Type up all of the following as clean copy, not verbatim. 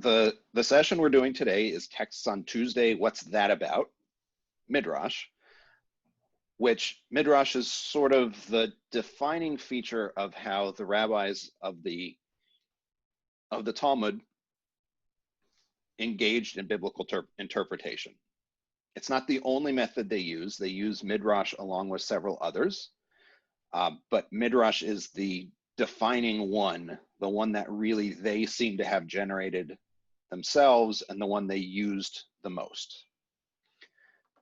The session we're doing today is Texts on Tuesday, What's That About? Midrash, which Midrash is sort of the defining feature of how the rabbis of the Talmud engaged in biblical interpretation. It's not the only method they use. They use Midrash along with several others, but Midrash is the defining one, the one that really they seem to have generated themselves and the one they used the most.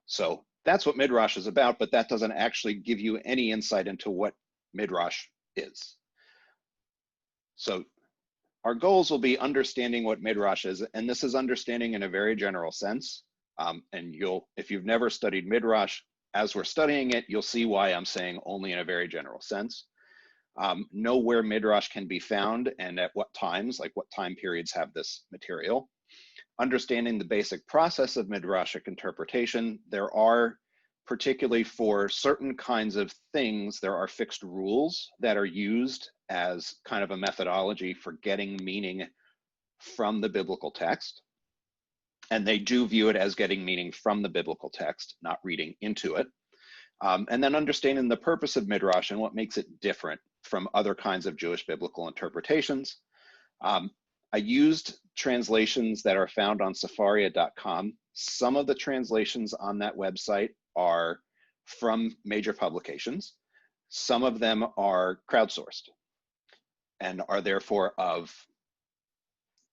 So that's what Midrash is about, but that doesn't actually give you any insight into what Midrash is. So our goals will be understanding what Midrash is, and this is understanding in a very general sense. And if you've never studied Midrash, as we're studying it, you'll see why I'm saying only in a very general sense. Know where Midrash can be found and at what times, like what time periods have this material. Understanding the basic process of Midrashic interpretation. There are, particularly for certain kinds of things, there are fixed rules that are used as kind of a methodology for getting meaning from the biblical text. And they do view it as getting meaning from the biblical text, not reading into it. And then understanding the purpose of Midrash and what makes it different from other kinds of Jewish biblical interpretations. I used translations that are found on Sefaria.com. Some of the translations on that website are from major publications. Some of them are crowdsourced and are therefore of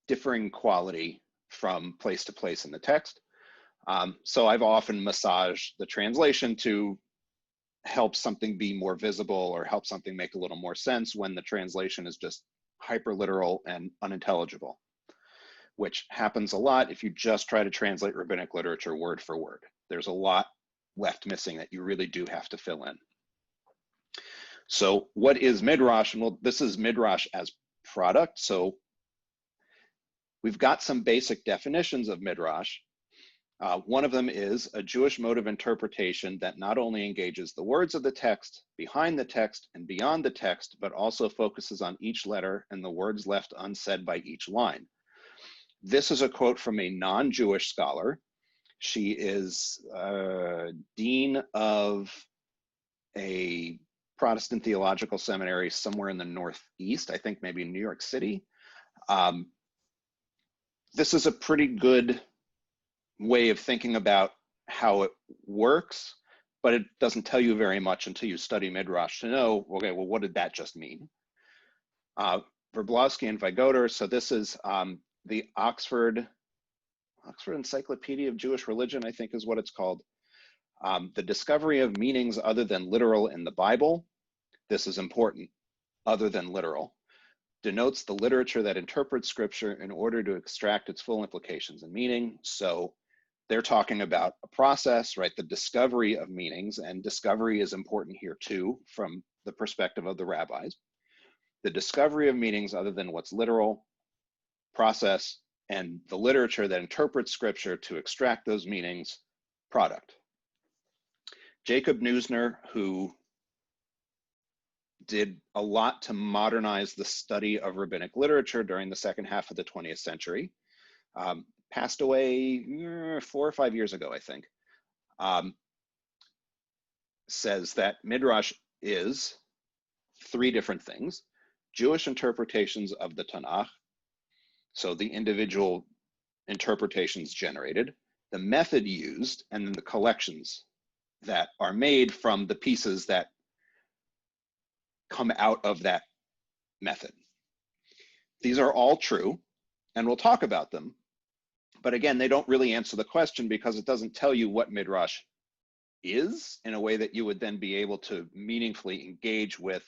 differing quality from place to place in the text. So I've often massaged the translation to help something be more visible or help something make a little more sense when the translation is just hyperliteral and unintelligible, which happens a lot if you just try to translate rabbinic literature word for word. There's a lot left missing that you really do have to fill in. So what is Midrash? Well, this is Midrash as product. So we've got some basic definitions of Midrash. One of them is a Jewish mode of interpretation that not only engages the words of the text, behind the text, and beyond the text, but also focuses on each letter and the words left unsaid by each line. This is a quote from a non-Jewish scholar. She is dean of a Protestant theological seminary somewhere in the Northeast, I think maybe New York City. This is a pretty good way of thinking about how it works, but it doesn't tell you very much until you study Midrash to know, okay, well, what did that just mean? Verblowski and Vigoder, so this is the Oxford Encyclopedia of Jewish Religion, I think is what it's called. The discovery of meanings other than literal in the Bible, this is important, other than literal, denotes the literature that interprets scripture in order to extract its full implications and meaning. So they're talking about a process, right? The discovery of meanings, and discovery is important here too, from the perspective of the rabbis. The discovery of meanings other than what's literal, process, and the literature that interprets scripture to extract those meanings, product. Jacob Neusner, who did a lot to modernize the study of rabbinic literature during the second half of the 20th century, passed away 4 or 5 years ago, I think, says that Midrash is 3 different things: Jewish interpretations of the Tanakh, so the individual interpretations generated, the method used, and then the collections that are made from the pieces that come out of that method. These are all true, and we'll talk about them. But again, they don't really answer the question because it doesn't tell you what Midrash is in a way that you would then be able to meaningfully engage with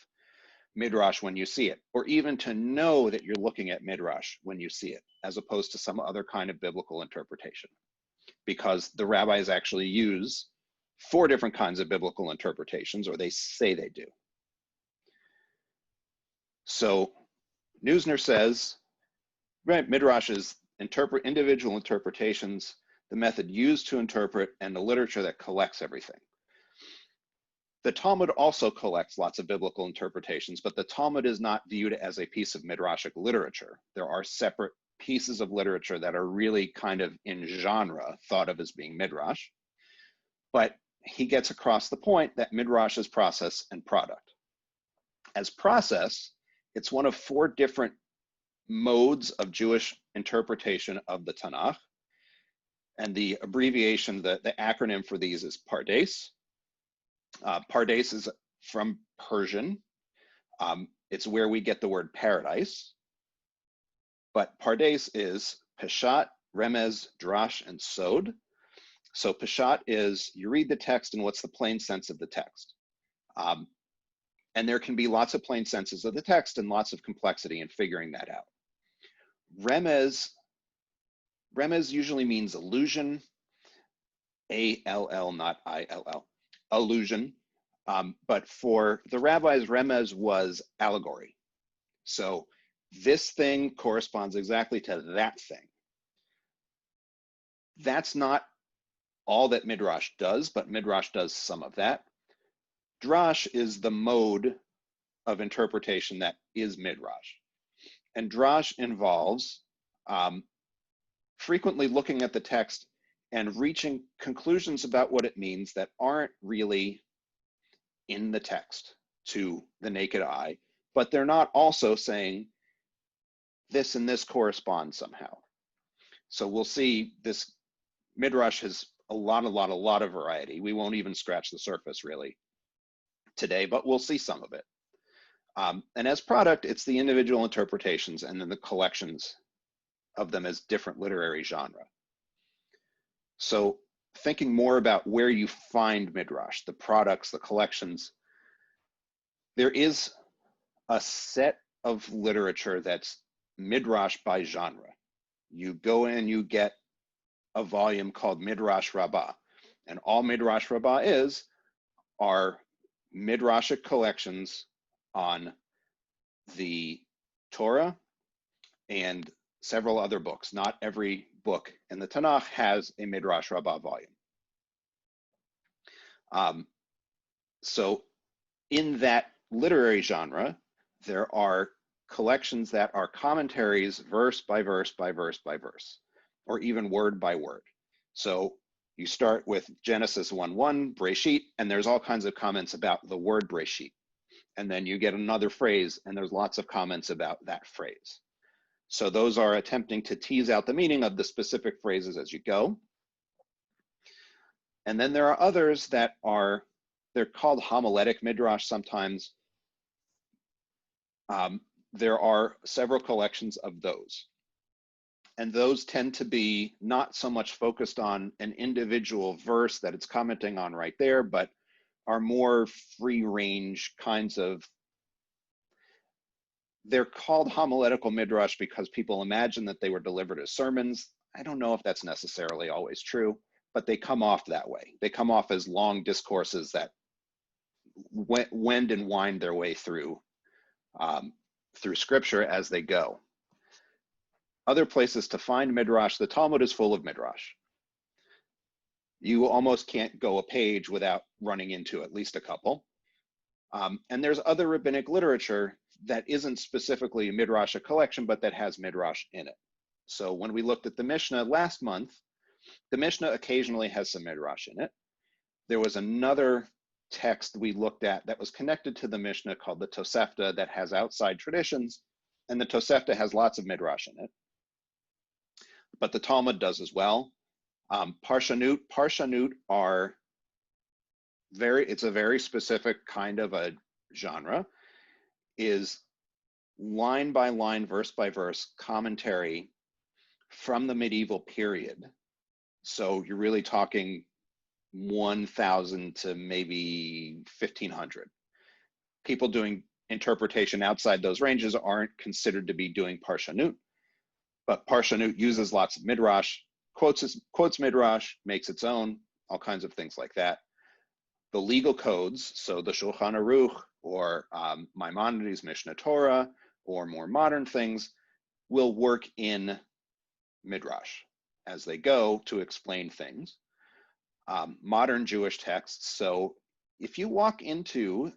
Midrash when you see it, or even to know that you're looking at Midrash when you see it, as opposed to some other kind of biblical interpretation. Because the rabbis actually use 4 different kinds of biblical interpretations, or they say they do. So Neusner says, right, Midrash is individual interpretations, the method used to interpret, and the literature that collects everything. The Talmud also collects lots of biblical interpretations, but the Talmud is not viewed as a piece of Midrashic literature. There are separate pieces of literature that are really kind of in genre thought of as being Midrash. But he gets across the point that Midrash is process and product. As process, it's one of 4 different modes of Jewish interpretation of the Tanakh. And the abbreviation, the acronym for these is Pardes. Pardes is from Persian. It's where we get the word paradise. But Pardes is Peshat, Remez, Drash, and Sod. So Peshat is, you read the text and what's the plain sense of the text. And there can be lots of plain senses of the text and lots of complexity in figuring that out. Remez usually means allusion, A-L-L, not I-L-L, allusion. But for the rabbis, remez was allegory. So this thing corresponds exactly to that thing. That's not all that Midrash does, but Midrash does some of that. Drash is the mode of interpretation that is Midrash. And Drash involves frequently looking at the text and reaching conclusions about what it means that aren't really in the text to the naked eye, but they're not also saying this and this correspond somehow. So we'll see this Midrash has a lot of variety. We won't even scratch the surface really today, but we'll see some of it. And as product, it's the individual interpretations and then the collections of them as different literary genre. So thinking more about where you find Midrash, the products, the collections, there is a set of literature that's Midrash by genre. You go in, you get a volume called Midrash Rabbah, and all Midrash Rabbah are Midrashic collections on the Torah and several other books. Not every book in the Tanakh has a Midrash Rabbah volume. So in that literary genre, there are collections that are commentaries verse by verse by verse by verse, or even word by word. So you start with Genesis 1:1, Breshit, and there's all kinds of comments about the word Breshit. And then you get another phrase, and there's lots of comments about that phrase. So those are attempting to tease out the meaning of the specific phrases as you go. And then there are others that they're called homiletic midrash sometimes. There are several collections of those. And those tend to be not so much focused on an individual verse that it's commenting on right there, but are more free range kinds of, they're called homiletical midrash because people imagine that they were delivered as sermons. I don't know if that's necessarily always true, but they come off that way. They come off as long discourses that wend and wind their way through scripture as they go. Other places to find midrash, the Talmud is full of midrash. You almost can't go a page without running into at least a couple. And there's other rabbinic literature that isn't specifically a midrash, a collection, but that has midrash in it. So when we looked at the Mishnah last month, the Mishnah occasionally has some midrash in it. There was another text we looked at that was connected to the Mishnah called the Tosefta that has outside traditions, and the Tosefta has lots of midrash in it. But the Talmud does as well. Parshanut are it's a very specific kind of a genre, is line by line, verse by verse commentary from the medieval period. So you're really talking 1000 to maybe 1500. People doing interpretation outside those ranges aren't considered to be doing Parshanut, but Parshanut uses lots of midrash, quotes midrash, makes its own, all kinds of things like that. The legal codes, so the Shulchan Aruch or Maimonides' Mishnah Torah or more modern things, will work in midrash as they go to explain things. Modern Jewish texts, so if you walk into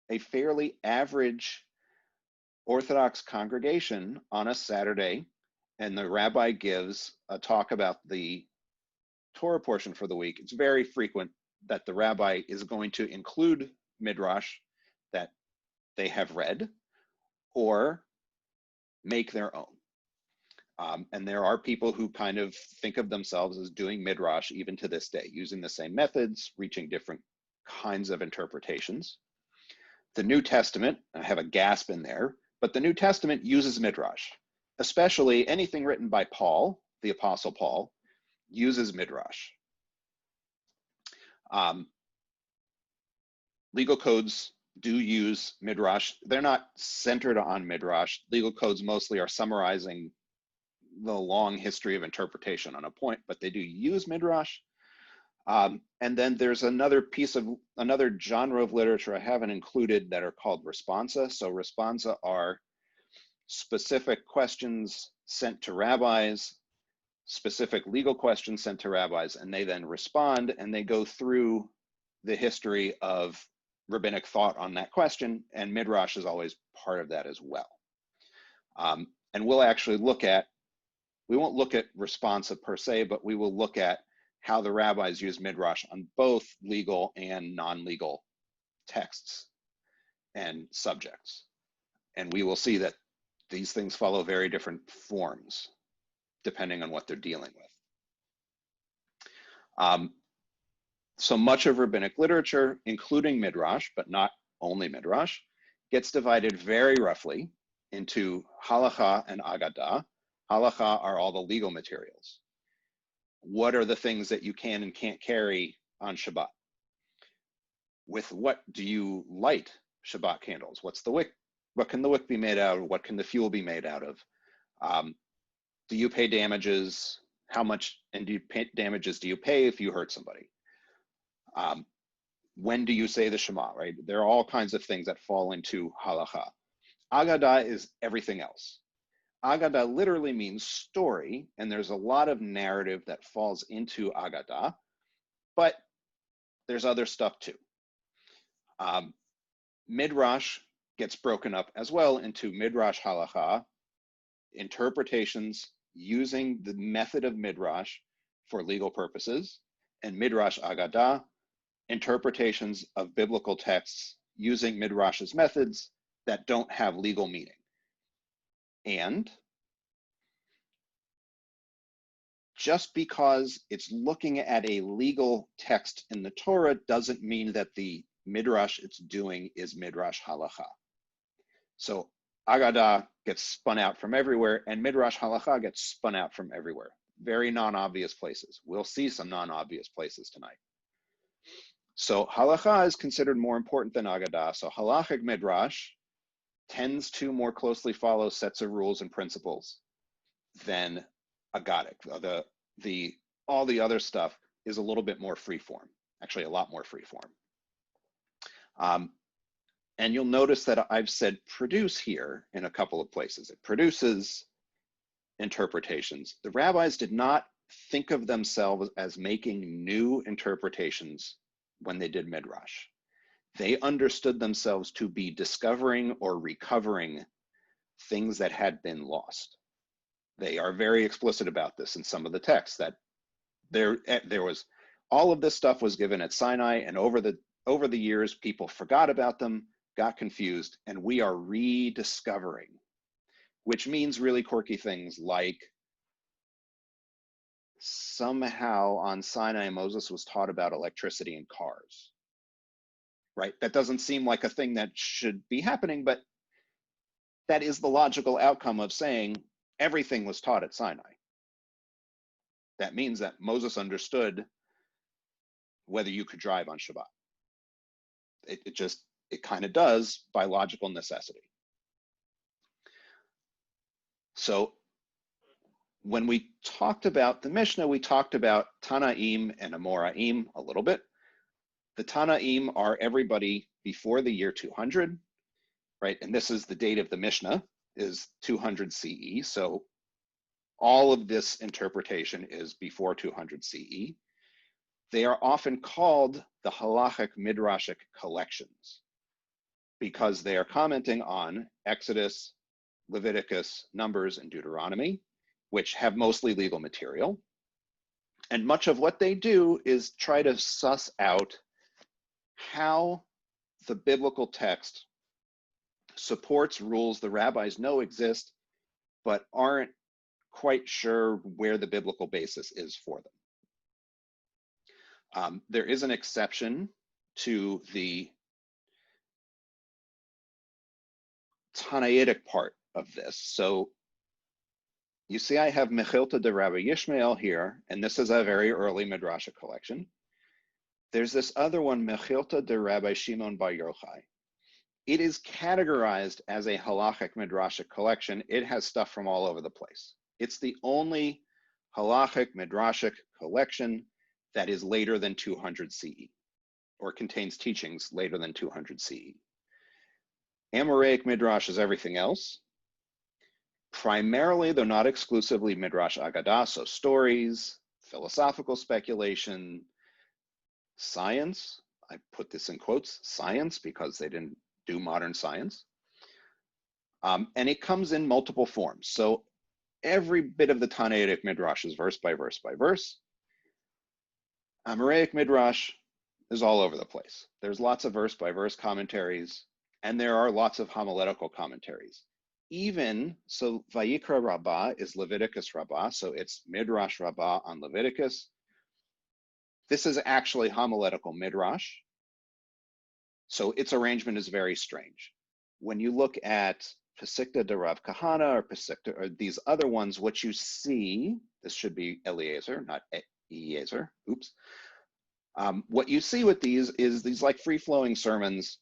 a fairly average Orthodox congregation on a Saturday and the rabbi gives a talk about the Torah portion for the week, it's very frequent that the rabbi is going to include Midrash that they have read or make their own. And there are people who kind of think of themselves as doing Midrash even to this day, using the same methods, reaching different kinds of interpretations. The New Testament, I have a gasp in there, but the New Testament uses Midrash, especially anything written by Paul, the Apostle Paul, uses Midrash. Legal codes do use Midrash. They're not centered on Midrash. Legal codes mostly are summarizing the long history of interpretation on a point, but they do use Midrash. And then there's another genre of literature I haven't included that are called responsa. So responsa are specific questions sent to rabbis, specific legal questions sent to rabbis, and they then respond, and they go through the history of rabbinic thought on that question, and Midrash is always part of that as well. And we'll actually we won't look at responsa per se, but we will look at how the rabbis use Midrash on both legal and non-legal texts and subjects. And we will see that these things follow very different forms depending on what they're dealing with. So much of rabbinic literature, including Midrash, but not only Midrash, gets divided very roughly into Halacha and Agadah. Halacha are all the legal materials. What are the things that you can and can't carry on Shabbat? With what do you light Shabbat candles? What's the wick? What can the wick be made out of? What can the fuel be made out of? Do you pay damages? How much damages do you pay if you hurt somebody? When do you say the Shema, right? There are all kinds of things that fall into halacha. Agadah is everything else. Agadah literally means story, and there's a lot of narrative that falls into Agadah, but there's other stuff too. Midrash gets broken up as well into Midrash Halacha, interpretations using the method of Midrash for legal purposes, and Midrash Agadah, interpretations of biblical texts using Midrash's methods that don't have legal meaning. And just because it's looking at a legal text in the Torah doesn't mean that the Midrash it's doing is Midrash Halacha. So Agadah gets spun out from everywhere, and Midrash Halacha gets spun out from everywhere. Very non-obvious places. We'll see some non-obvious places tonight. So Halacha is considered more important than Agadah. So Halachic Midrash tends to more closely follow sets of rules and principles than Agadic. All the other stuff is a little bit more freeform, actually a lot more freeform. And you'll notice that I've said produce here in a couple of places. It produces interpretations. The rabbis did not think of themselves as making new interpretations when they did Midrash. They understood themselves to be discovering or recovering things that had been lost. They are very explicit about this in some of the texts, that there was all of this stuff was given at Sinai, and over the years people forgot about them, got confused, and we are rediscovering, which means really quirky things like somehow on Sinai Moses was taught about electricity in cars. Right? That doesn't seem like a thing that should be happening, but that is the logical outcome of saying everything was taught at Sinai. That means that Moses understood whether you could drive on Shabbat. It kind of does by logical necessity. So when we talked about the Mishnah, we talked about Tanaim and Amoraim a little bit. The Tanaim are everybody before the year 200, right? And this is the date of the Mishnah, is 200 CE. So all of this interpretation is before 200 CE. They are often called the halachic midrashic collections because they are commenting on Exodus, Leviticus, Numbers, and Deuteronomy, which have mostly legal material. And much of what they do is try to suss out how the biblical text supports rules the rabbis know exist, but aren't quite sure where the biblical basis is for them. There is an exception to the Tanaitic part of this. So you see I have Mechilta de Rabbi Yishmael here, and this is a very early Midrashic collection. There's this other one, Mechilta de Rabbi Shimon bar Yochai. It is categorized as a halachic Midrashic collection. It has stuff from all over the place. It's the only halachic Midrashic collection that is later than 200 CE, or contains teachings later than 200 CE. Amoraic Midrash is everything else. Primarily, though not exclusively, Midrash Agadah, so stories, philosophical speculation, science. I put this in quotes, science, because they didn't do modern science. And it comes in multiple forms. So every bit of the Tanaitic Midrash is verse by verse by verse. Amoraic Midrash is all over the place. There's lots of verse by verse commentaries, and there are lots of homiletical commentaries. Even, so Vayikra Rabbah is Leviticus Rabbah, so it's Midrash Rabbah on Leviticus. This is actually homiletical Midrash, so its arrangement is very strange. When you look at Pesikta de Rav Kahana or Pesikta, or these other ones, what you see, this should be Eliezer, not Eliezer, oops. What you see with these is these like free-flowing sermons.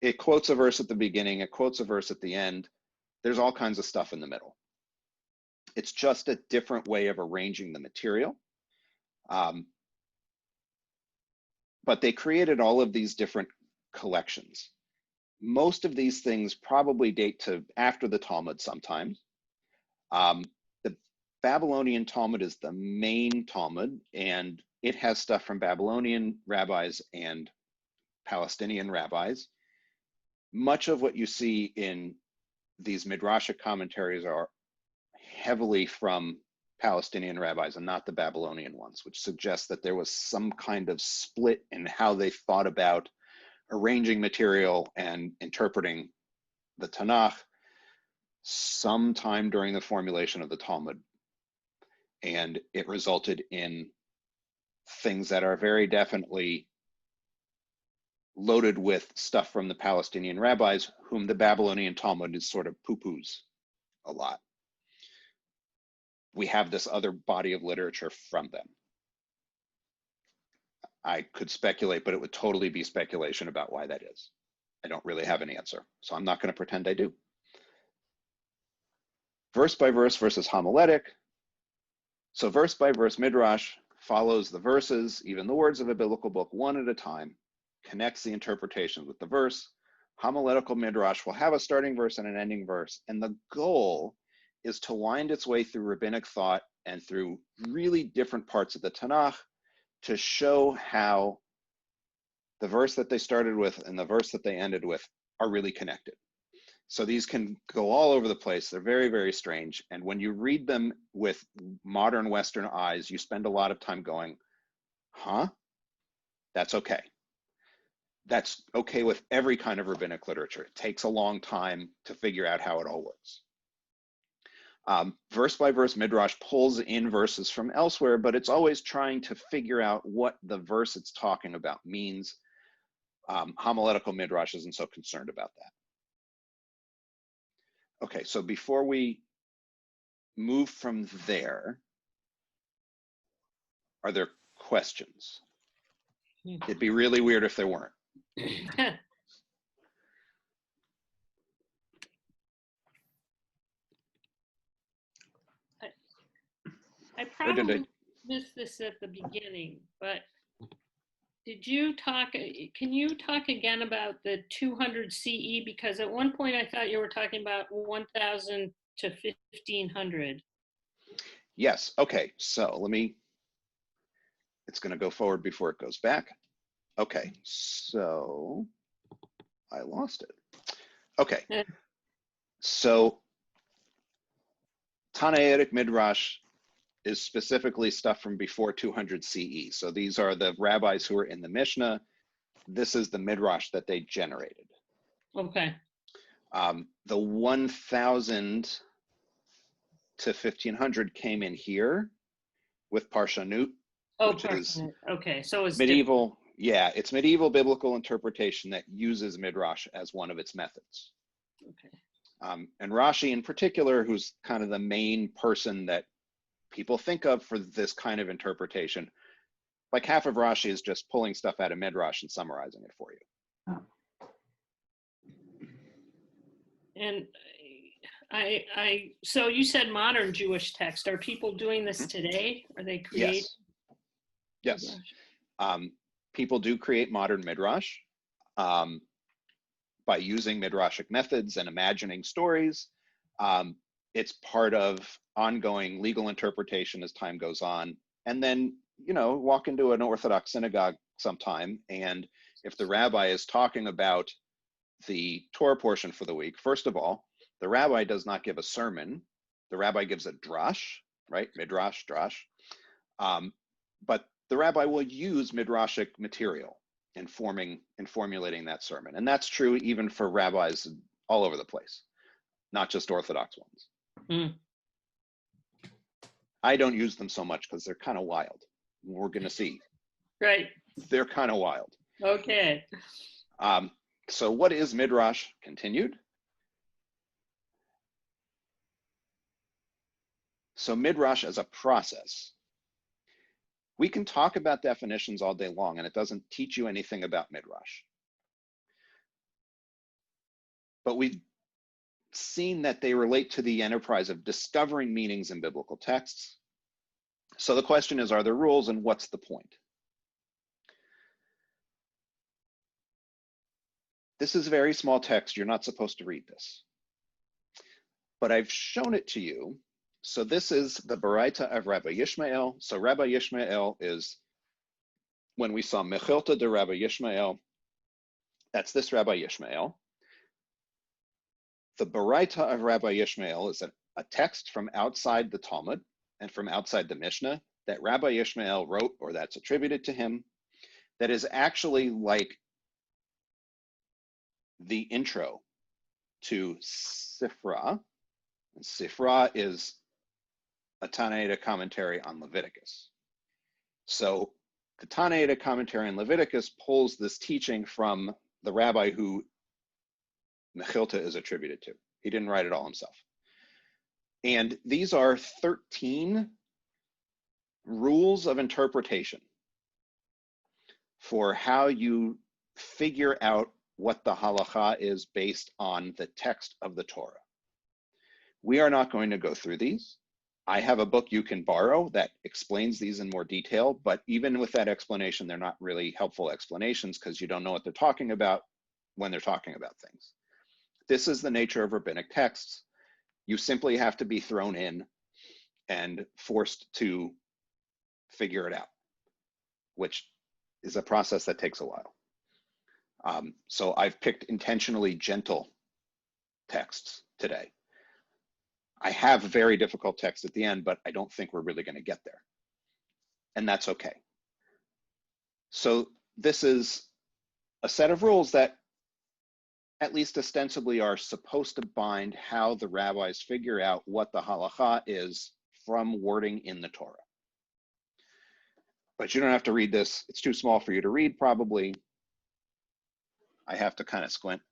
It quotes a verse at the beginning, it quotes a verse at the end. There's all kinds of stuff in the middle. It's just a different way of arranging the material. But they created all of these different collections. Most of these things probably date to after the Talmud sometimes. The Babylonian Talmud is the main Talmud, and it has stuff from Babylonian rabbis and Palestinian rabbis. Much of what you see in these Midrashic commentaries are heavily from Palestinian rabbis and not the Babylonian ones, which suggests that there was some kind of split in how they thought about arranging material and interpreting the Tanakh sometime during the formulation of the Talmud. And it resulted in things that are very definitely loaded with stuff from the Palestinian rabbis, whom the Babylonian Talmud is sort of poo-poos a lot. We have this other body of literature from them. I could speculate, but it would totally be speculation about why that is. I don't really have an answer, so I'm not going to pretend I do. Verse by verse versus homiletic. So verse by verse Midrash follows the verses, even the words of a biblical book, one at a time, connects the interpretation with the verse. Homiletical Midrash will have a starting verse and an ending verse, and the goal is to wind its way through rabbinic thought and through really different parts of the Tanakh to show how the verse that they started with and the verse that they ended with are really connected. So these can go all over the place. They're very, very strange. And when you read them with modern Western eyes, you spend a lot of time going, huh? That's okay. That's okay with every kind of rabbinic literature. It takes a long time to figure out how it all works. Verse by verse Midrash pulls in verses from elsewhere, but it's always trying to figure out what the verse it's talking about means. Homiletical Midrash isn't so concerned about that. Okay, so before we move from there, are there questions? It'd be really weird if there weren't. I probably missed this at the beginning, but did you talk, can you talk again about the 200 CE? Because at one point I thought you were talking about 1000 to 1500. Yes, okay, so let me, it's gonna go forward before it goes back. Okay, so I lost it. Okay, so Tannaitic Midrash is specifically stuff from before 200 CE. So these are the rabbis who are in the Mishnah. This is the Midrash that they generated. Okay. The 1000 to 1500 came in here with Parshanut, which is okay. So it's medieval. different. Yeah, it's medieval biblical interpretation that uses Midrash as one of its methods. Okay. And Rashi in particular, who's kind of the main person that people think of for this kind of interpretation, like half of Rashi is just pulling stuff out of Midrash and summarizing it for you. Oh. And so you said modern Jewish text. Are people doing this today? Are they creating? Yes. People do create modern Midrash by using Midrashic methods and imagining stories. It's part of ongoing legal interpretation as time goes on. And then, walk into an Orthodox synagogue sometime, and if the rabbi is talking about the Torah portion for the week, first of all, the rabbi does not give a sermon. The rabbi gives a drash, right? Midrash, drash. But the rabbi will use Midrashic material in formulating that sermon. And that's true even for rabbis all over the place, not just Orthodox ones. Mm. I don't use them so much because they're kind of wild. We're going to see. Right. They're kind of wild. Okay. So what is Midrash? Continued. So Midrash as a process. We can talk about definitions all day long, and it doesn't teach you anything about Midrash. But we've seen that they relate to the enterprise of discovering meanings in biblical texts. So the question is, are there rules, and what's the point? This is very small text. You're not supposed to read this. But I've shown it to you. So this is the Baraita of Rabbi Yishmael. So Rabbi Yishmael is, when we saw Mechilta de Rabbi Yishmael, that's this Rabbi Yishmael. The Baraita of Rabbi Yishmael is a text from outside the Talmud and from outside the Mishnah that Rabbi Yishmael wrote, or that's attributed to him, that is actually like the intro to Sifra. And Sifra is a Tannaitic commentary on Leviticus. So the Tannaitic commentary on Leviticus pulls this teaching from the rabbi who Mechilta is attributed to. He didn't write it all himself. And these are 13 rules of interpretation for how you figure out what the halacha is based on the text of the Torah. We are not going to go through these. I have a book you can borrow that explains these in more detail, but even with that explanation, they're not really helpful explanations because you don't know what they're talking about when they're talking about things. This is the nature of rabbinic texts. You simply have to be thrown in and forced to figure it out, which is a process that takes a while. So I've picked intentionally gentle texts today. I have very difficult text at the end, but I don't think we're really going to get there. And that's okay. So this is a set of rules that at least ostensibly are supposed to bind how the rabbis figure out what the halacha is from wording in the Torah. But you don't have to read this. It's too small for you to read, probably. I have to kind of squint.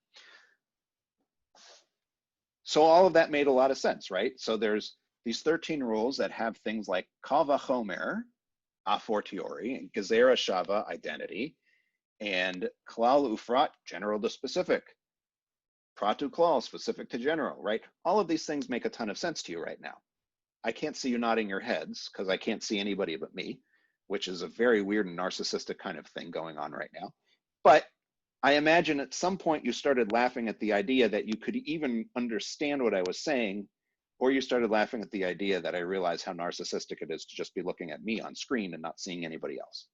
So all of that made a lot of sense, right? So there's these 13 rules that have things like kal vachomer, a fortiori, and gezerah shava, identity, and klal ufrat, general to specific, pratu klal, specific to general, right? All of these things make a ton of sense to you right now. I can't see you nodding your heads because I can't see anybody but me, which is a very weird and narcissistic kind of thing going on right now. But I imagine at some point you started laughing at the idea that you could even understand what I was saying, or you started laughing at the idea that I realize how narcissistic it is to just be looking at me on screen and not seeing anybody else.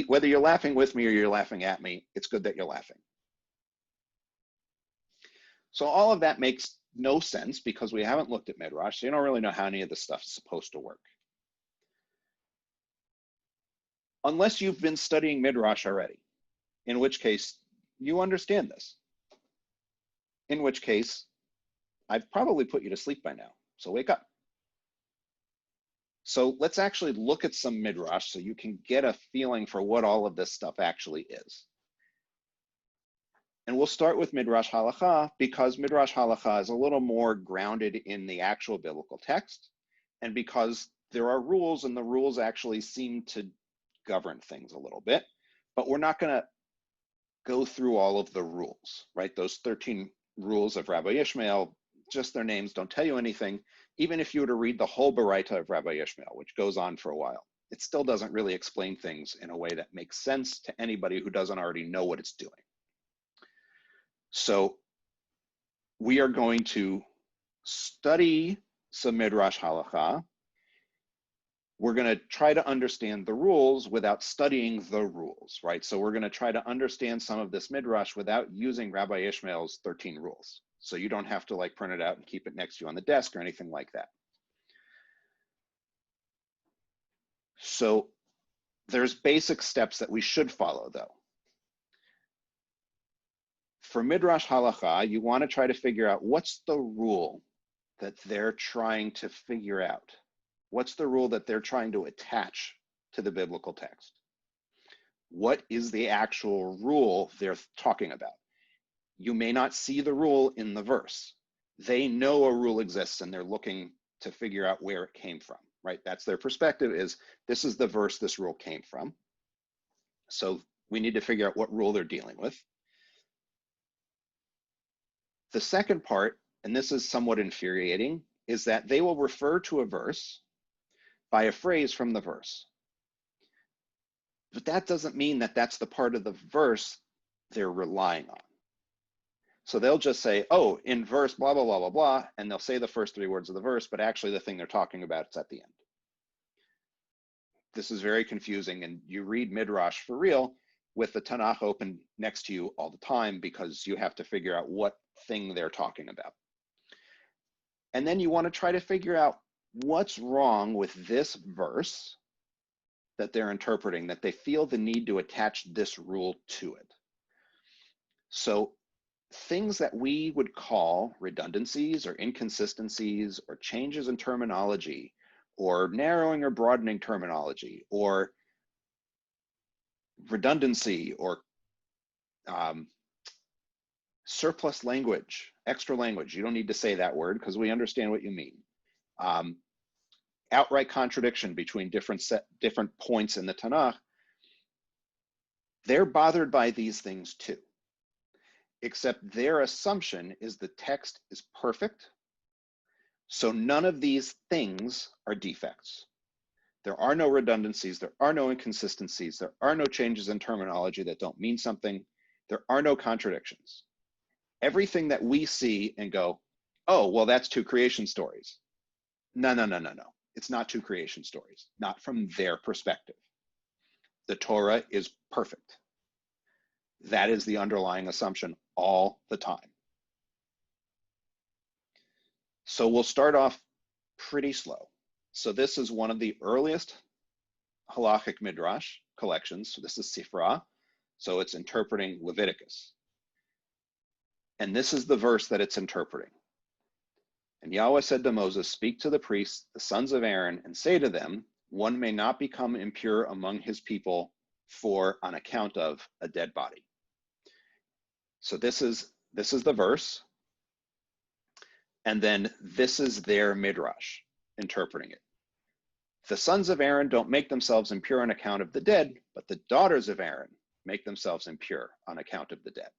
Whether you're laughing with me or you're laughing at me, it's good that you're laughing. So all of that makes no sense because we haven't looked at Midrash, so you don't really know how any of this stuff is supposed to work. Unless you've been studying Midrash already, in which case you understand this. In which case, I've probably put you to sleep by now, so wake up. So let's actually look at some Midrash so you can get a feeling for what all of this stuff actually is. And we'll start with Midrash Ha'la'tha because Midrash Ha'la'tha is a little more grounded in the actual biblical text, and because there are rules and the rules actually seem to govern things a little bit, but we're not going to go through all of the rules, right? Those 13 rules of Rabbi Ishmael, just their names don't tell you anything. Even if you were to read the whole Baraita of Rabbi Ishmael, which goes on for a while, it still doesn't really explain things in a way that makes sense to anybody who doesn't already know what it's doing. So we are going to study some Midrash Ha'la'tha. We're going to try to understand the rules without studying the rules, right? So we're going to try to understand some of this Midrash without using Rabbi Ishmael's 13 rules. So you don't have to like print it out and keep it next to you on the desk or anything like that. So there's basic steps that we should follow though. For Midrash Ha'la'tha, you want to try to figure out what's the rule that they're trying to figure out. What's the rule that they're trying to attach to the biblical text? What is the actual rule they're talking about? You may not see the rule in the verse. They know a rule exists and they're looking to figure out where it came from, right? That's their perspective, is this is the verse this rule came from. So we need to figure out what rule they're dealing with. The second part, and this is somewhat infuriating, is that they will refer to a verse by a phrase from the verse. But that doesn't mean that that's the part of the verse they're relying on. So they'll just say, oh, in verse blah, blah, blah, blah, blah, and they'll say the first 3 words of the verse, but actually the thing they're talking about is at the end. This is very confusing, and you read Midrash for real with the Tanakh open next to you all the time because you have to figure out what thing they're talking about. And then you want to try to figure out what's wrong with this verse that they're interpreting, that they feel the need to attach this rule to it. So things that we would call redundancies or inconsistencies or changes in terminology or narrowing or broadening terminology or redundancy or surplus language, extra language. You don't need to say that word because we understand what you mean. Outright contradiction between different points in the Tanakh. They're bothered by these things too, except their assumption is the text is perfect. So none of these things are defects. There are no redundancies, there are no inconsistencies, there are no changes in terminology that don't mean something, there are no contradictions. Everything that we see and go, oh, well, that's 2 creation stories. No. It's not 2 creation stories, not from their perspective. The Torah is perfect. That is the underlying assumption all the time. So we'll start off pretty slow. So this is one of the earliest halachic midrash collections. So this is Sifra. So it's interpreting Leviticus. And this is the verse that it's interpreting. And Yahweh said to Moses, speak to the priests, the sons of Aaron, and say to them, one may not become impure among his people on account of a dead body. So this is the verse. And then this is their midrash interpreting it. The sons of Aaron don't make themselves impure on account of the dead, but the daughters of Aaron make themselves impure on account of the dead.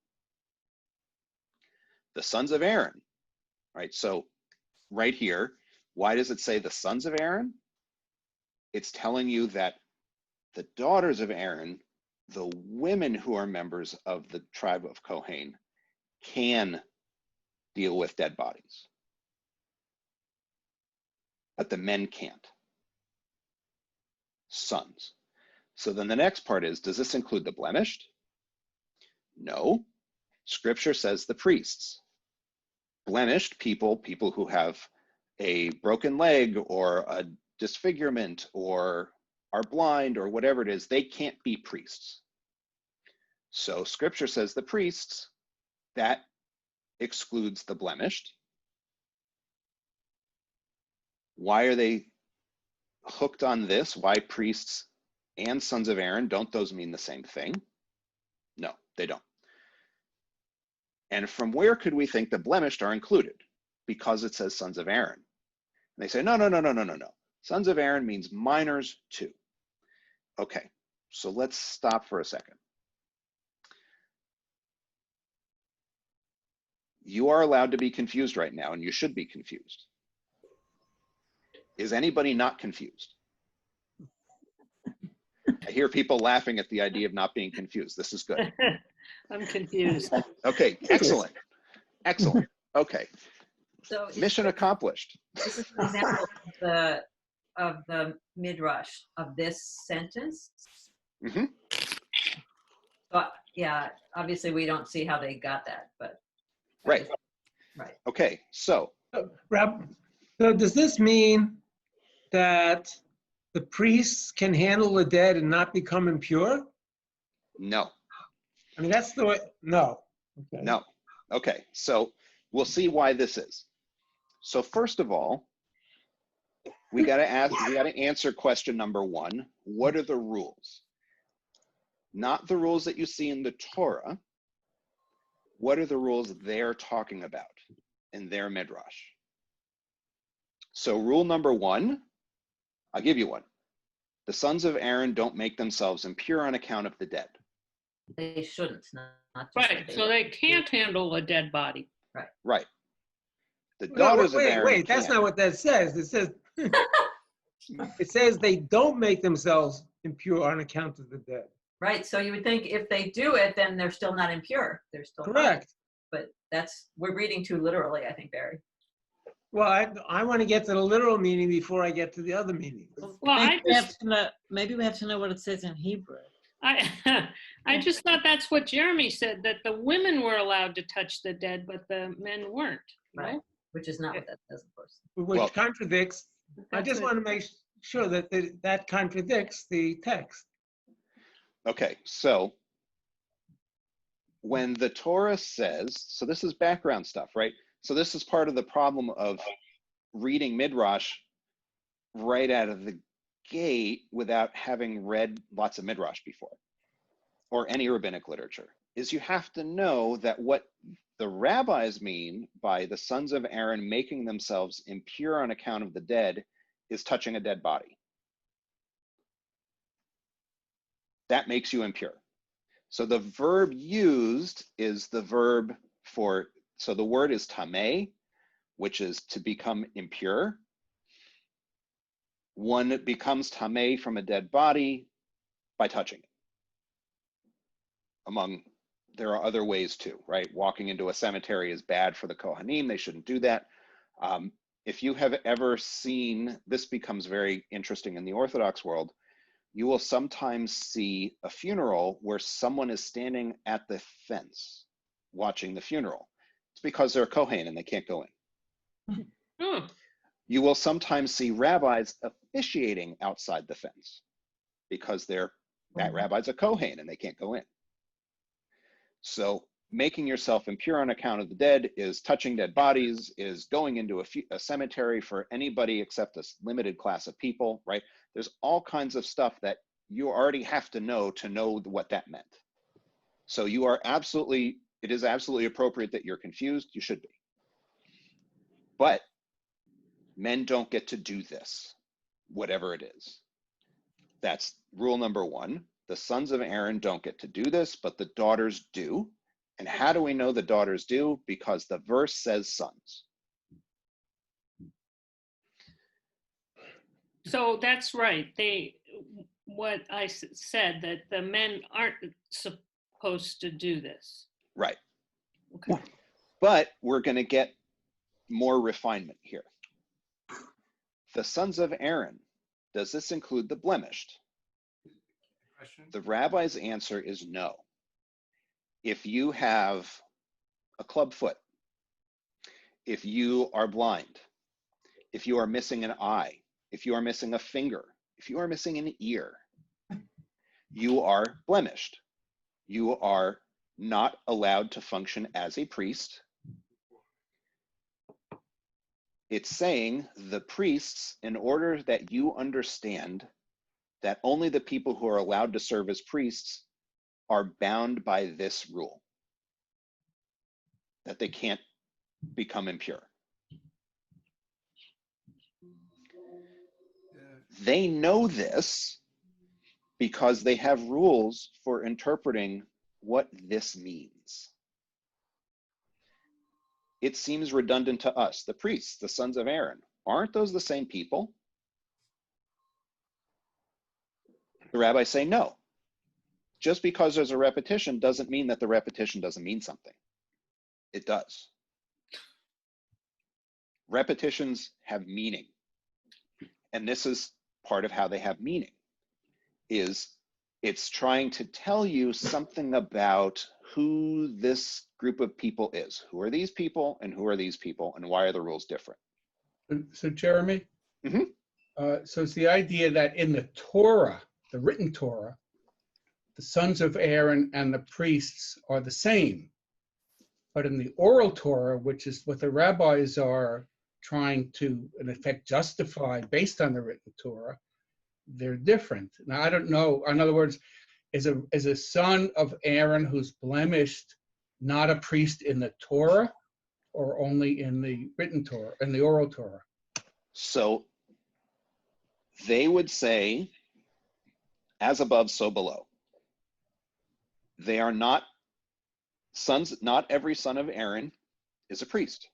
The sons of Aaron, right? So right here, why does it say the sons of Aaron? It's telling you that the daughters of Aaron, the women who are members of the tribe of Kohen, can deal with dead bodies, but the men can't. Sons. So then the next part is, does this include the blemished? No. Scripture says the priests. blemished people, people who have a broken leg or a disfigurement or are blind or whatever it is, they can't be priests. So scripture says the priests, that excludes the blemished. Why are they hooked on this? Why priests and sons of Aaron? Don't those mean the same thing? No, they don't. And from where could we think the blemished are included? Because it says sons of Aaron. And they say, no. Sons of Aaron means minors too. Okay, so let's stop for a second. You are allowed to be confused right now, and you should be confused. Is anybody not confused? I hear people laughing at the idea of not being confused. This is good. I'm confused. Okay, excellent. Excellent. Okay. So Mission accomplished. this is an example of the Midrash of this sentence. Mm-hmm. But yeah, obviously we don't see how they got that, but Right. right. Okay, so Rab, so does this mean that the priests can handle the dead and not become impure? no. I mean, that's the way, no. Okay. No. Okay, so we'll see why this is. So first of all, we got to answer question number one. What are the rules? Not the rules that you see in the Torah. What are the rules they're talking about in their Midrash? So rule number one, I'll give you one. The sons of Aaron don't make themselves impure on account of the dead. They shouldn't. Not just Right, that so they can't handle a dead body. Right. The No, daughters of Aaron wait, that's can. not what that says. It says, it says they don't make themselves impure on account of the dead. Right. So you would think if they do it, then they're still not impure. They're still Correct. But we're reading too literally, I think, Barry. Well, I want to get to the literal meaning before I get to the other meaning. Well, Maybe we have to know what it says in Hebrew. I just thought that's what Jeremy said, that the women were allowed to touch the dead, but the men weren't. Right. No? Which is not what that says, of course. Which Well- contradicts, I That's just it. want to make sure that that contradicts the text. Okay, so when the Torah says, so this is background stuff, right? So this is part of the problem of reading Midrash right out of the gate without having read lots of Midrash before, or any rabbinic literature, is you have to know that what the rabbis mean by the sons of Aaron making themselves impure on account of the dead is touching a dead body. That makes you impure. So the verb used is the verb for, so the word is tameh, which is to become impure. One becomes tameh from a dead body by touching it. There are other ways too, right? Walking into a cemetery is bad for the Kohanim. They shouldn't do that. If you have ever seen, this becomes very interesting in the Orthodox world, you will sometimes see a funeral where someone is standing at the fence watching the funeral. It's because they're a Kohen and they can't go in. Hmm. You will sometimes see rabbis officiating outside the fence because that rabbi's a Kohen and they can't go in. So making yourself impure on account of the dead is touching dead bodies, is going into a cemetery for anybody except a limited class of people, right? There's all kinds of stuff that you already have to know what that meant. So it is absolutely appropriate that you're confused. You should be. But men don't get to do this, whatever it is. That's rule number one. The sons of Aaron don't get to do this, but the daughters do. And how do we know the daughters do? Because the verse says sons. So that's right. What I said, that the men aren't supposed to do this. Right. Okay. But we're going to get more refinement here. The sons of Aaron, does this include the blemished? The rabbi's answer is no. If you have a club foot, if you are blind, if you are missing an eye, if you are missing a finger, if you are missing an ear, you are blemished. You are not allowed to function as a priest. It's saying the priests, in order that you understand that only the people who are allowed to serve as priests are bound by this rule, that they can't become impure. They know this because they have rules for interpreting what this means. It seems redundant to us, the priests, the sons of Aaron. Aren't those the same people? The rabbis say no. Just because there's a repetition doesn't mean that the repetition doesn't mean something. It does. Repetitions have meaning. And this is part of how they have meaning, is it's trying to tell you something about who this group of people is. Who are these people and who are these people and why are the rules different? So Jeremy, Mhm. So it's the idea that in the Torah, the written Torah, the sons of Aaron and the priests are the same. But in the oral Torah, which is what the rabbis are trying to, in effect, justify based on the written Torah, they're different. Now, I don't know. In other words, is a son of Aaron who's blemished not a priest in the Torah or only in the written Torah, in the oral Torah? So they would say, as above, so below. They are not sons, not every son of Aaron is a priest.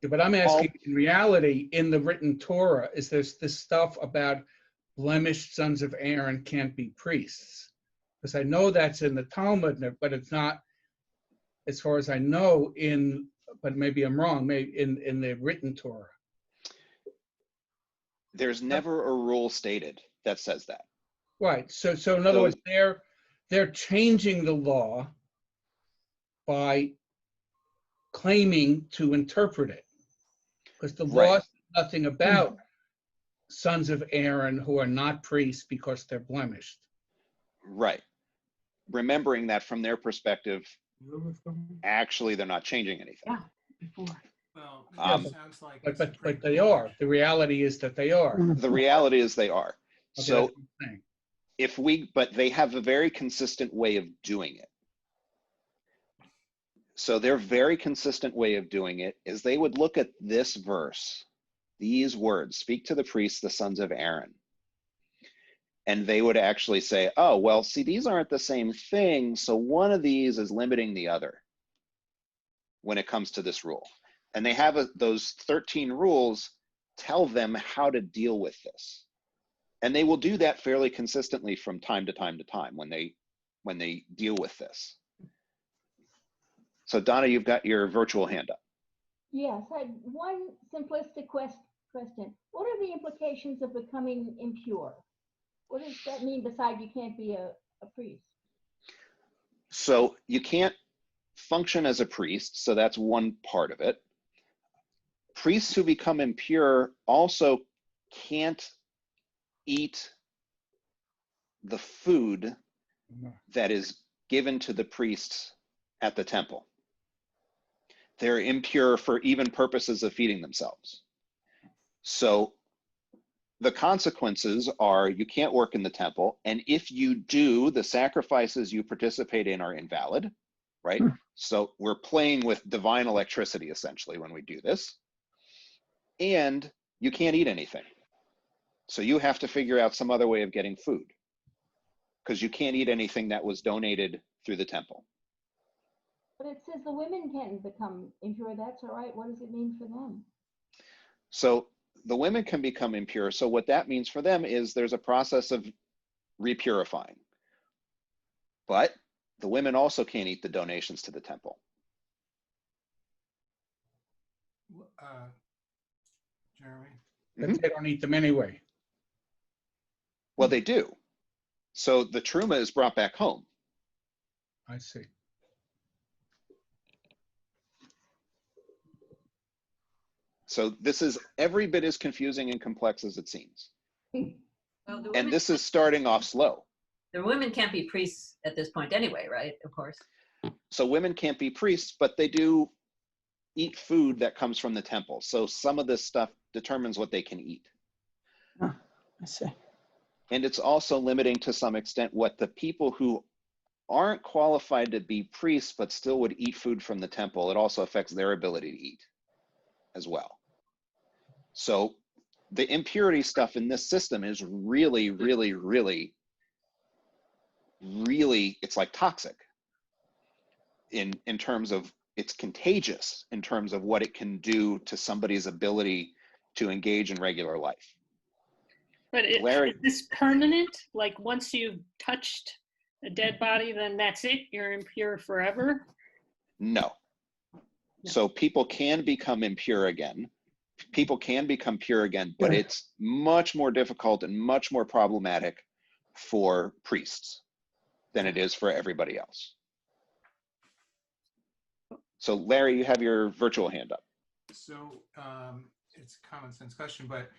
Yeah, but I'm asking, in reality, in the written Torah, is there this stuff about blemished sons of Aaron can't be priests? Because I know that's in the Talmud, but it's not, as far as I know, but maybe I'm wrong, maybe in the written Torah. There's never a rule stated that says that. Right. So in other words, they're changing the law by claiming to interpret it, because the law says nothing about sons of Aaron who are not priests because they're blemished. Right. Remembering that from their perspective, actually, they're not changing anything. Yeah, before. Well, Um, it sounds like But they are. The reality is that they are. The reality is they are. Okay, So that's what I'm saying. but they have a very consistent way of doing it. So their very consistent way of doing it is they would look at this verse, these words, speak to the priests, the sons of Aaron. And they would actually say, oh, well, see, these aren't the same thing. So one of these is limiting the other when it comes to this rule. And they have those 13 rules tell them how to deal with this. And they will do that fairly consistently from time to time to time when they deal with this. So Donna, you've got your virtual hand up. Yes, I had one simplistic question. What are the implications of becoming impure? What does that mean besides you can't be a priest? So you can't function as a priest, so that's one part of it. Priests who become impure also can't eat the food that is given to the priests at the temple. They're impure for even purposes of feeding themselves. So the consequences are you can't work in the temple, and if you do, the sacrifices you participate in are invalid, right? So we're playing with divine electricity essentially when we do this. And you can't eat anything. So you have to figure out some other way of getting food, because you can't eat anything that was donated through the temple. But it says the women can become impure. That's all right. What does it mean for them? So the women can become impure. So what that means for them is there's a process of repurifying. But the women also can't eat the donations to the temple. Jeremy? But they don't eat them anyway. Well, they do. So the truma is brought back home. I see. So this is every bit as confusing and complex as it seems. Well, the And women, this is starting off slow. the women can't be priests at this point anyway, right? Of course. So women can't be priests, but they do eat food that comes from the temple. So some of this stuff determines what they can eat. I see. And it's also limiting to some extent what the people who aren't qualified to be priests but still would eat food from the temple, it also affects their ability to eat as well. So the impurity stuff in this system is really, really, really, really, it's like toxic in terms of, it's contagious in terms of what it can do to somebody's ability to engage in regular life. But is this permanent? Like once you've touched a dead body, then that's it? You're impure forever? No. So people can become impure again. People can become pure again, but it's much more difficult and much more problematic for priests than it is for everybody else. So Larry, you have your virtual hand up. So it's a common sense question, but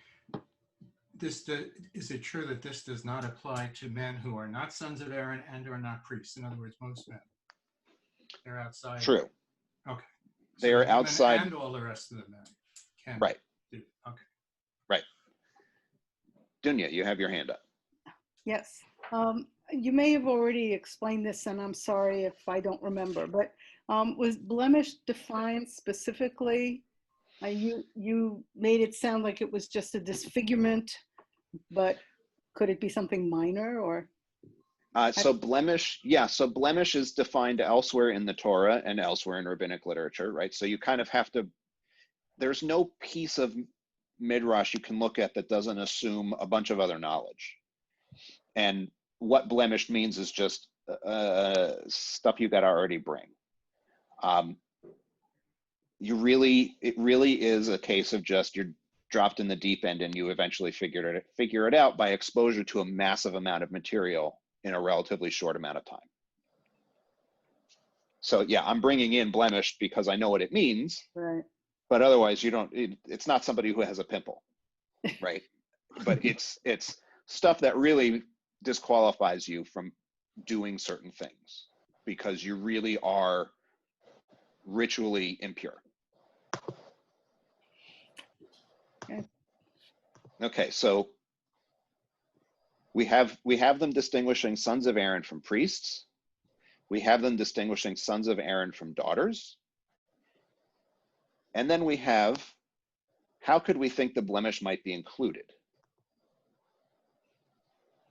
is it true that this does not apply to men who are not sons of Aaron and are not priests? In other words, most men. They're outside. True. Okay. They are the women outside. And all the rest of the men can Right. do. Okay. Right. Dunya, you have your hand up. Yes. You may have already explained this, and I'm sorry if I don't remember, but was blemish defined specifically? You made it sound like it was just a disfigurement, but could it be something minor or? So blemish, yeah, so blemish is defined elsewhere in the Torah and elsewhere in rabbinic literature, right? So you kind of have to, there's no piece of Midrash you can look at that doesn't assume a bunch of other knowledge. And what blemish means is just stuff you got to already bring. It really is a case of just you're dropped in the deep end and you eventually figure it out by exposure to a massive amount of material in a relatively short amount of time. So yeah, I'm bringing in blemish because I know what it means, Right. but otherwise it's not somebody who has a pimple, right? But it's stuff that really disqualifies you from doing certain things because you really are ritually impure. Okay, so we have them distinguishing sons of Aaron from priests. We have them distinguishing sons of Aaron from daughters. And then we have, how could we think the blemish might be included?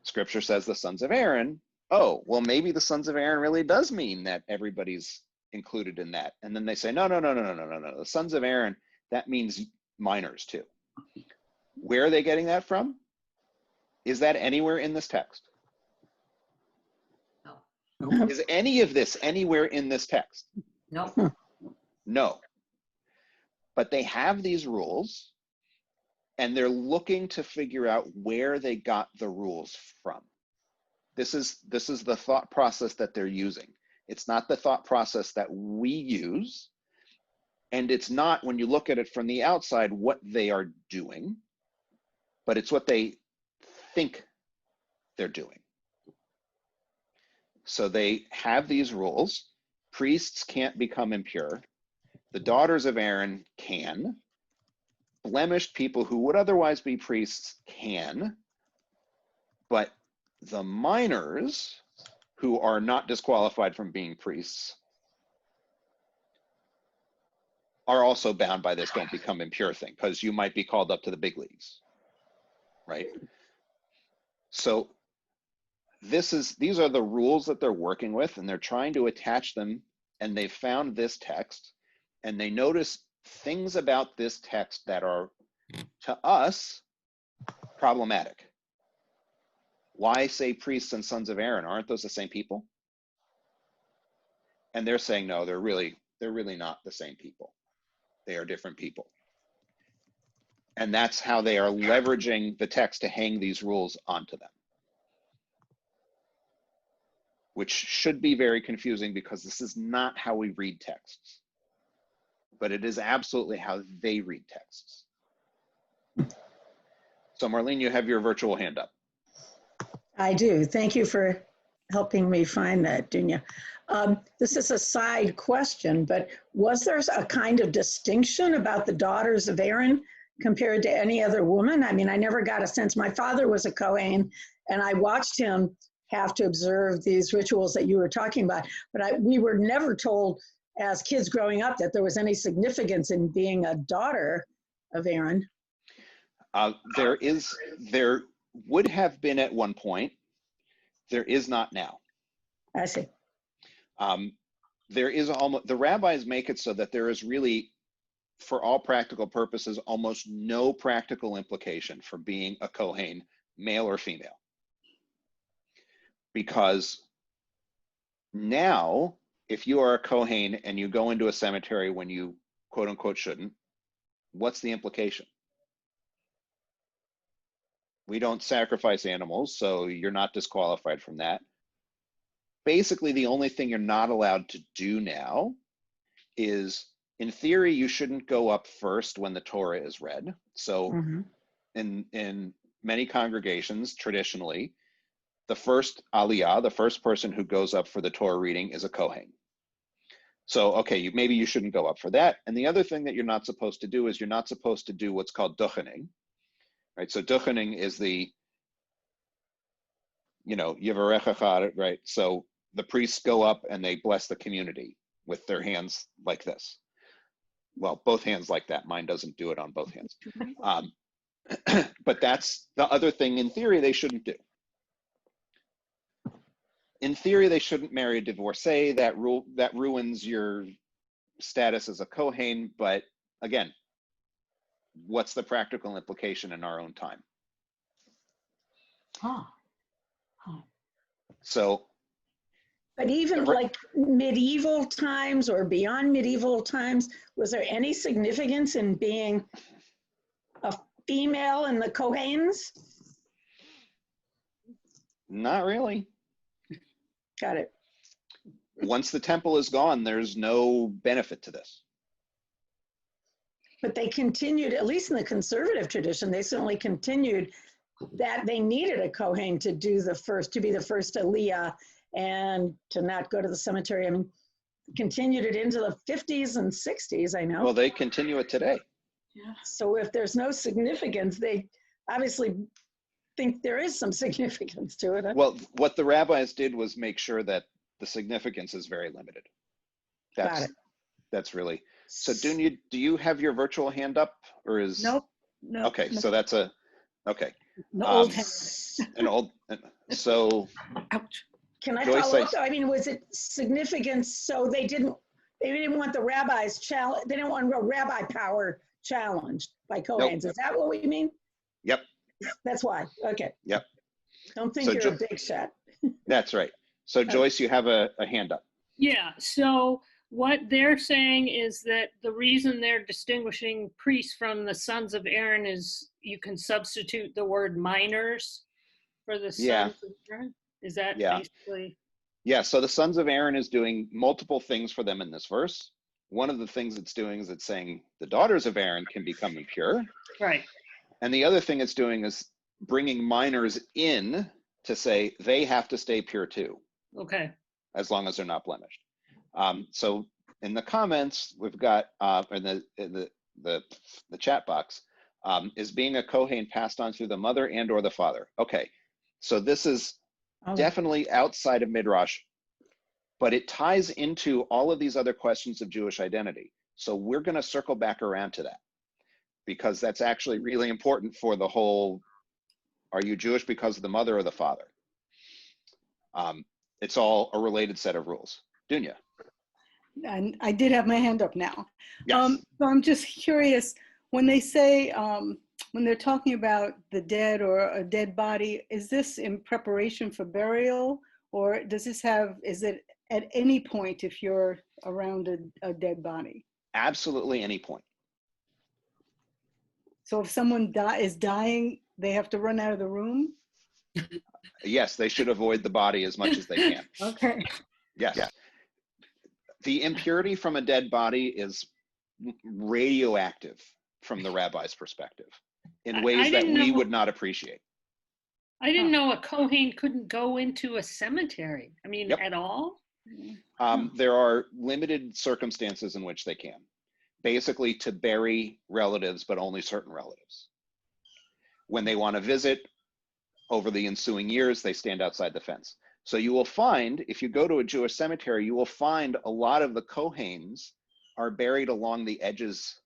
Scripture says the sons of Aaron. Oh, well, maybe the sons of Aaron really does mean that everybody's included in that. And then they say, no. The sons of Aaron, that means minors too. Where are they getting that from? Is that anywhere in this text? No. Is any of this anywhere in this text? No. No. But they have these rules and they're looking to figure out where they got the rules from. This is the thought process that they're using. It's not the thought process that we use. And it's not, when you look at it from the outside, what they are doing, but it's what they think they're doing. So they have these rules. Priests can't become impure. The daughters of Aaron can. Blemished people who would otherwise be priests can. But the minors who are not disqualified from being priests are also bound by this don't become impure thing, because you might be called up to the big leagues, right? So these are the rules that they're working with, and they're trying to attach them, and they found this text, and they notice things about this text that are, to us, problematic. Why say priests and sons of Aaron? Aren't those the same people? And they're saying, no, they're really not the same people. They are different people. And that's how they are leveraging the text to hang these rules onto them, which should be very confusing because this is not how we read texts. but it is absolutely how they read texts. So Marlene, you have your virtual hand up. I do. Thank you for helping me find that, Dunya. This is a side question, but was there a kind of distinction about the daughters of Aaron compared to any other woman? I mean, I never got a sense. My father was a Kohen, and I watched him have to observe these rituals that you were talking about, but we were never told as kids growing up that there was any significance in being a daughter of Aaron. There would have been at one point. There is not now. I see. There is almost, the rabbis make it so that there is really, for all practical purposes, almost no practical implication for being a Kohen, male or female. Because now, if you are a Kohen and you go into a cemetery when you quote unquote shouldn't, what's the implication? We don't sacrifice animals, so you're not disqualified from that. Basically, the only thing you're not allowed to do now is, in theory, you shouldn't go up first when the Torah is read. So in many congregations, traditionally, the first aliyah, the first person who goes up for the Torah reading, is a Kohen. So, okay, maybe you shouldn't go up for that. And the other thing that you're not supposed to do is you're not supposed to do what's called duchening. Right, so duchening is the, yivarechacha, right? So the priests go up and they bless the community with their hands like this. Well, both hands like that. Mine doesn't do it on both hands. But that's the other thing in theory they shouldn't do. In theory, they shouldn't marry a divorcee. That ruins your status as a Kohen. But again, what's the practical implication in our own time? So, but even like medieval times or beyond medieval times, was there any significance in being a female in the Kohens? Not really. Got it. Once the temple is gone, there's no benefit to this. But they continued, at least in the conservative tradition, they certainly continued that they needed a Kohen to be the first aliyah and to not go to the cemetery. I mean, continued it into the 50s and 60s, I know. Well, they continue it today. Yeah. So if there's no significance, they obviously think there is some significance to it. Well, what the rabbis did was make sure that the significance is very limited. Got it. That's really. So Dunya, do you have your virtual hand up, or is? Nope. No. Okay, no. so that's okay. An old hand. So. Ouch. Can I Joyce, follow up? I mean, was it significant? So they didn't want the rabbis challenge. They didn't want a rabbi power challenged by Kohens. Nope. Is that what we mean? Yep. That's why. Okay. Yep. Don't think you're a big shot. That's right. So Joyce, you have a hand up. Yeah. So what they're saying is that the reason they're distinguishing priests from the sons of Aaron is you can substitute the word minors for the sons of Aaron. Is that basically? Yeah, so the sons of Aaron is doing multiple things for them in this verse. One of the things it's doing is it's saying the daughters of Aaron can become impure. Right. And the other thing it's doing is bringing minors in to say they have to stay pure too. Okay. As long as they're not blemished. So in the comments, we've got, in the chat box, is being a Kohen passed on through the mother and or the father. Okay, so this is definitely outside of Midrash, but it ties into all of these other questions of Jewish identity. So we're going to circle back around to that, because that's actually really important for the whole, are you Jewish because of the mother or the father? It's all a related set of rules. Dunya. And I did have my hand up now. Yes. So I'm just curious, when they say, when they're talking about the dead or a dead body, is this in preparation for burial, or is it at any point if you're around a dead body? Absolutely any point. So if someone is dying, they have to run out of the room? Yes, they should avoid the body as much as they can. Okay. Yes. Yeah. The impurity from a dead body is radioactive from the rabbi's perspective in I ways that didn't we know- would not appreciate. I didn't know a Kohen couldn't go into a cemetery. I mean, Yep. at all? There are limited circumstances in which they can. Basically to bury relatives, but only certain relatives. When they want to visit over the ensuing years, they stand outside the fence. So you will find, if you go to a Jewish cemetery, you will find a lot of the Kohanes are buried along the edges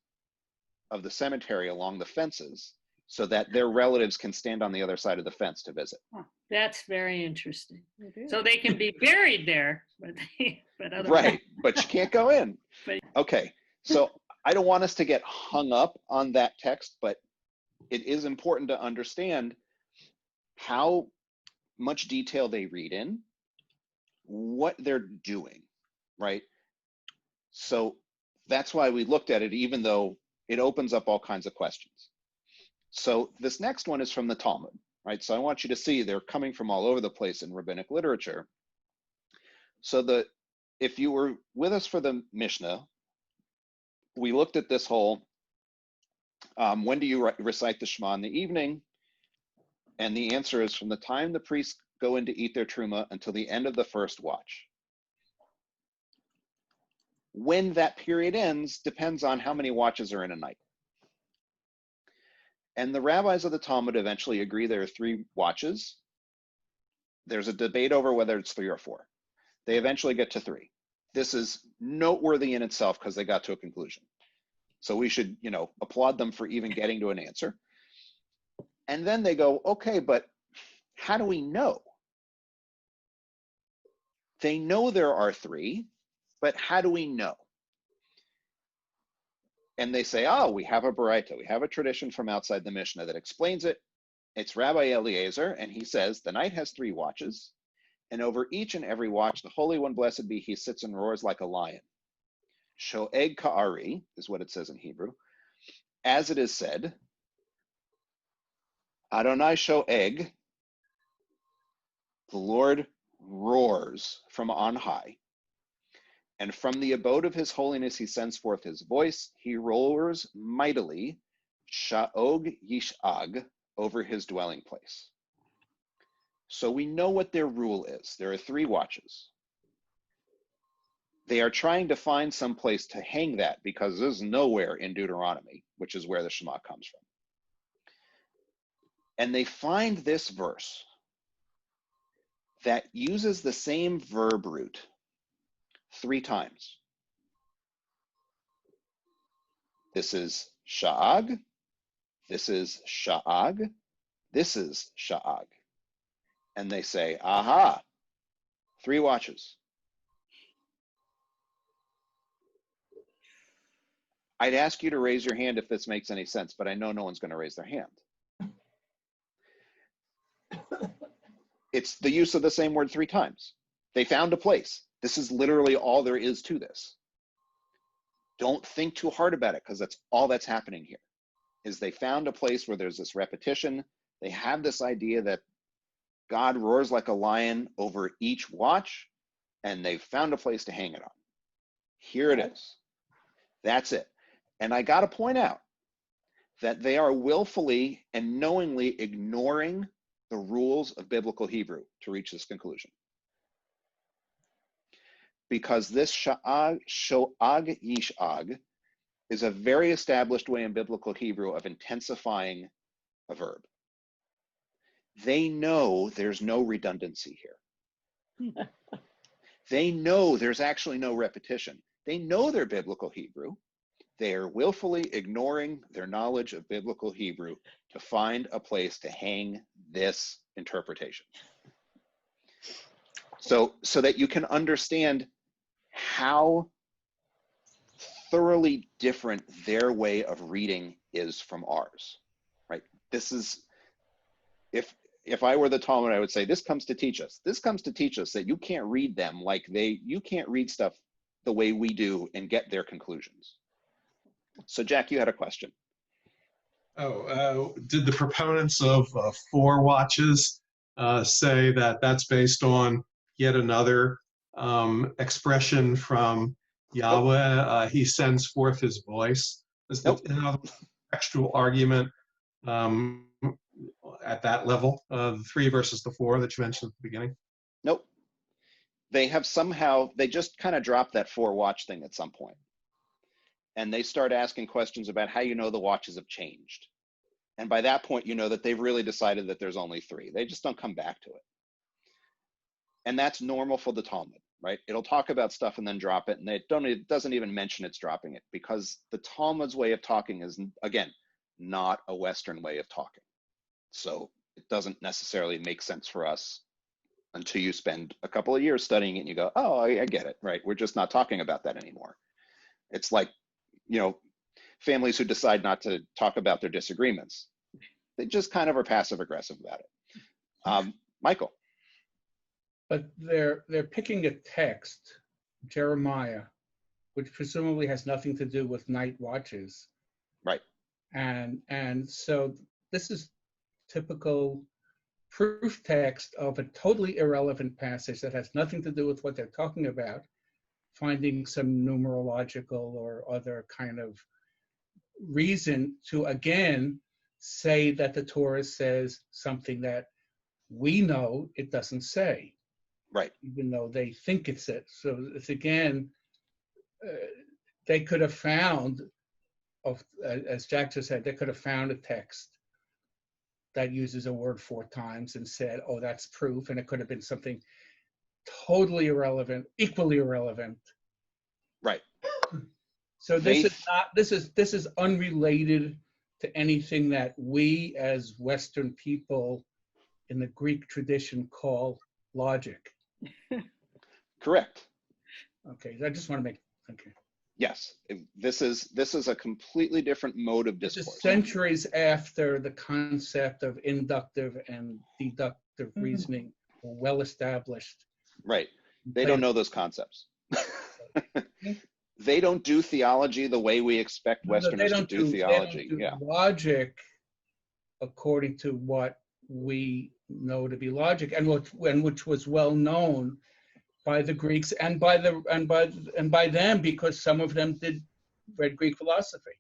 of the cemetery, along the fences, so that their relatives can stand on the other side of the fence to visit. Oh, that's very interesting. So they can be buried there, but otherwise. Right, but you can't go in. But- Okay, so I don't want us to get hung up on that text, but it is important to understand how much detail they read in, what they're doing, right? So that's why we looked at it, even though it opens up all kinds of questions. So this next one is from the Talmud, right? So I want you to see they're coming from all over the place in rabbinic literature. So if you were with us for the Mishnah, we looked at this whole, when do you recite the Shema in the evening? And the answer is from the time the priests go in to eat their truma until the end of the first watch. When that period ends depends on how many watches are in a night. And the rabbis of the Talmud eventually agree there are 3 watches. There's a debate over whether it's 3 or 4. They eventually get to 3. This is noteworthy in itself because they got to a conclusion. So we should, applaud them for even getting to an answer. And then they go, okay, but how do we know? They know there are 3, but how do we know? And they say, oh, we have a baraita. We have a tradition from outside the Mishnah that explains it. It's Rabbi Eliezer, and he says, the night has 3 watches, and over each and every watch, the Holy One, blessed be he, sits and roars like a lion. Sho'eg ka'ari is what it says in Hebrew. As it is said, Adonai Sho'eg, the Lord roars from on high. And from the abode of his holiness, he sends forth his voice. He roars mightily, Sha'og Yish'ag, over his dwelling place. So we know what their rule is. There are 3 watches. They are trying to find some place to hang that because there's nowhere in Deuteronomy, which is where the Shema comes from. And they find this verse that uses the same verb root 3 times. This is sha'ag, this is sha'ag, this is sha'ag. And they say, aha, 3 watches. I'd ask you to raise your hand if this makes any sense, but I know no one's going to raise their hand. It's the use of the same word 3 times. They found a place. This is literally all there is to this. Don't think too hard about it, because that's all that's happening here, is they found a place where there's this repetition. They have this idea that God roars like a lion over each watch, and they've found a place to hang it on. Here it is. That's it. And I got to point out that they are willfully and knowingly ignoring the rules of biblical Hebrew to reach this conclusion. Because this sho'ag yish'ag is a very established way in biblical Hebrew of intensifying a verb. They know there's no redundancy here. They know there's actually no repetition. They know their biblical Hebrew. They are willfully ignoring their knowledge of biblical Hebrew to find a place to hang this interpretation. So that you can understand how thoroughly different their way of reading is from ours, right? This is, if I were the Talmud, I would say this comes to teach us. This comes to teach us that you can't read them like you can't read stuff the way we do and get their conclusions. So Jack, you had a question. Did the proponents of 4 watches say that that's based on yet another expression from Yahweh, he sends forth his voice. Is the textual argument at that level, the 3 versus the 4 that you mentioned at the beginning? Nope. They have somehow, they just kind of dropped that 4 watch thing at some point. And they start asking questions about how you know the watches have changed. And by that point, you know that they've really decided that there's only 3. They just don't come back to it. And that's normal for the Talmud, right? It'll talk about stuff and then drop it, and it doesn't even mention it's dropping it, because the Talmud's way of talking is, again, not a Western way of talking. So it doesn't necessarily make sense for us until you spend a couple of years studying it and you go, oh, I get it, right? We're just not talking about that anymore. It's like, families who decide not to talk about their disagreements. They just kind of are passive aggressive about it. Michael. But they're picking a text, Jeremiah, which presumably has nothing to do with night watches. Right. And so this is typical proof text of a totally irrelevant passage that has nothing to do with what they're talking about, finding some numerological or other kind of reason to, again, say that the Torah says something that we know it doesn't say. Right. Even though they think it says. So it's, again, they could have found, as Jack just said, they could have found a text that uses a word 4 times and said, oh, that's proof. And it could have been something totally irrelevant, equally irrelevant. Right. So this is unrelated to anything that we as Western people in the Greek tradition call logic. Correct. Okay, I just want to make, okay. Yes, this is a completely different mode of discourse. This is centuries after the concept of inductive and deductive reasoning were well established. Right. They don't know those concepts. They don't do theology the way we expect Westerners to do theology. They don't do logic according to what we know to be logic, and which was well known by the Greeks and by them, because some of them read Greek philosophy.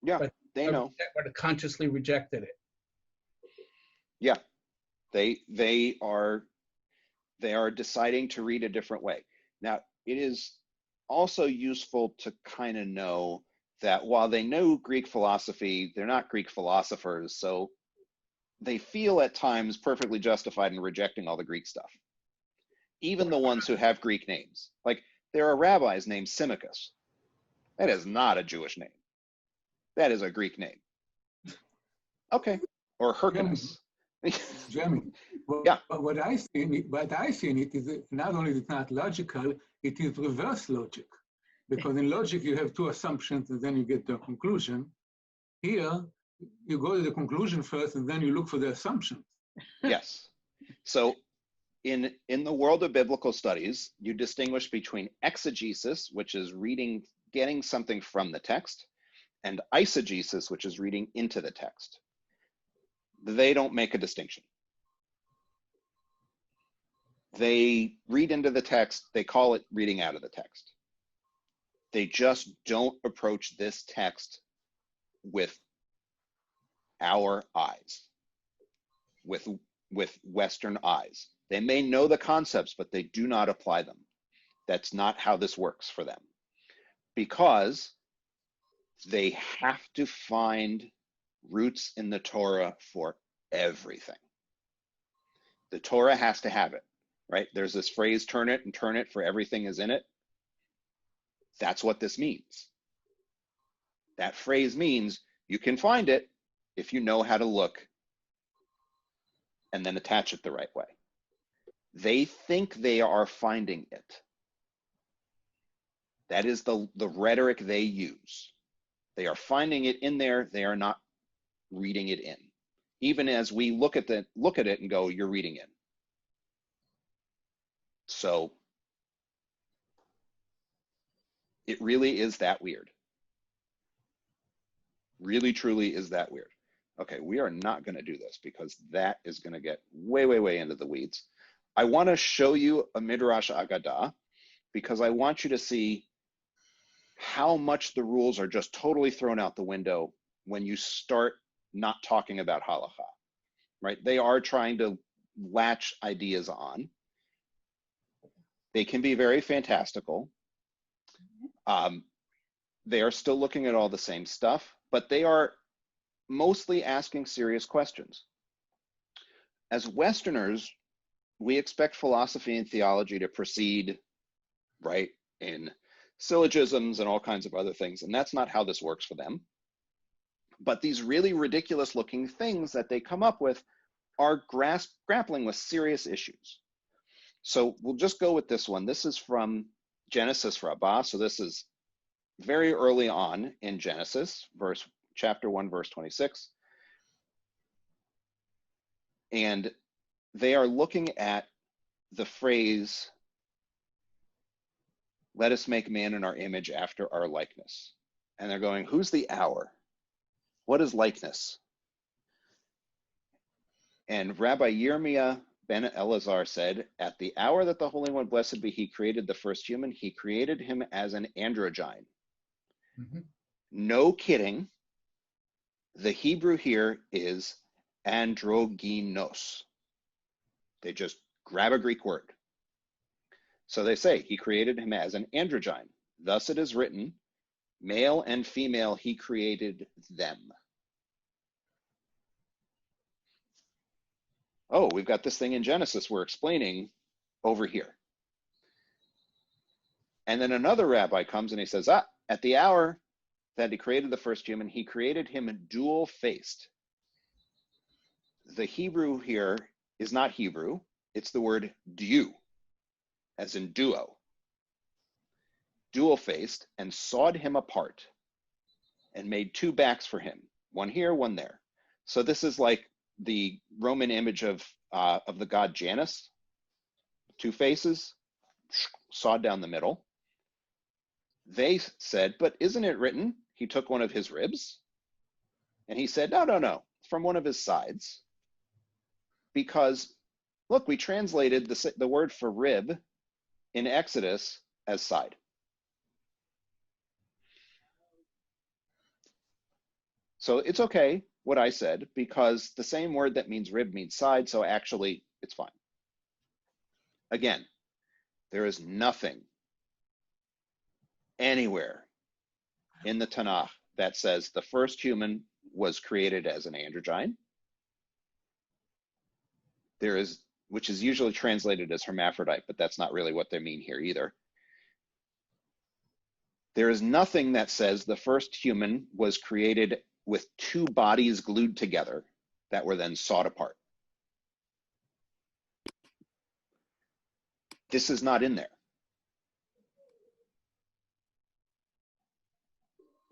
Yeah, but they know. But consciously rejected it. Yeah, they are deciding to read a different way. Now, it is also useful to kind of know that while they know Greek philosophy, they're not Greek philosophers, so they feel at times perfectly justified in rejecting all the Greek stuff. Even the ones who have Greek names. Like, there are rabbis named Symmachus. That is not a Jewish name. That is a Greek name. Okay. Or Hyrcanus. Jeremy, yeah. What I see in it is that not only is it not logical, it is reverse logic. Because in logic, you have 2 assumptions and then you get the conclusion. Here, you go to the conclusion first and then you look for the assumptions. Yes. So in the world of biblical studies, you distinguish between exegesis, which is getting something from the text, and eisegesis, which is reading into the text. They don't make a distinction. They read into the text, they call it reading out of the text. They just don't approach this text with our eyes, with Western eyes. They may know the concepts, but they do not apply them. That's not how this works for them, because they have to find roots in the Torah for everything. The Torah has to have it, right? There's this phrase, turn it and turn it, for everything is in it. That's what this means. That phrase means you can find it if you know how to look and then attach it the right way. They think they are finding it. That is the rhetoric they use. They are finding it in there. They are not reading it in. Even as we look at it and go, you're reading in. So it really is that weird. Really, truly is that weird. Okay, we are not going to do this because that is going to get way, way, way into the weeds. I want to show you a Midrash Agadah because I want you to see how much the rules are just totally thrown out the window when you start not talking about halakha, right? They are trying to latch ideas on. They can be very fantastical. They are still looking at all the same stuff, but they are mostly asking serious questions. As Westerners, we expect philosophy and theology to proceed, right, in syllogisms and all kinds of other things, and that's not how this works for them. But these really ridiculous looking things that they come up with are grappling with serious issues. So we'll just go with this one. This is from Genesis Rabbah. So this is very early on in Genesis, chapter 1, verse 26. And they are looking at the phrase, let us make man in our image after our likeness. And they're going, who's the hour? What is likeness? And Rabbi Jeremy ben Elazar said, at the hour that the Holy One, blessed be he, created the first human, he created him as an androgyne. Mm-hmm. No kidding. The Hebrew here is androgynos. They just grab a Greek word. So they say he created him as an androgyne. Thus it is written, male and female he created them. Oh, we've got this thing in Genesis we're explaining over here. And then another rabbi comes and he says, at the hour that he created the first human, he created him dual-faced. The Hebrew here is not Hebrew. It's the word du, as in duo. Dual-faced, and sawed him apart and made two backs for him, one here, one there. So this is like the Roman image of the god Janus, two faces, sawed down the middle. They said, but isn't it written, he took one of his ribs? And he said, no, from one of his sides. Because, look, we translated the word for rib in Exodus as side. So it's okay what I said, because the same word that means rib means side, so actually it's fine. Again, there is nothing anywhere in the Tanakh that says the first human was created as an androgyne. There is, which is usually translated as hermaphrodite, but that's not really what they mean here either. There is nothing that says the first human was created with two bodies glued together that were then sawed apart. This is not in there.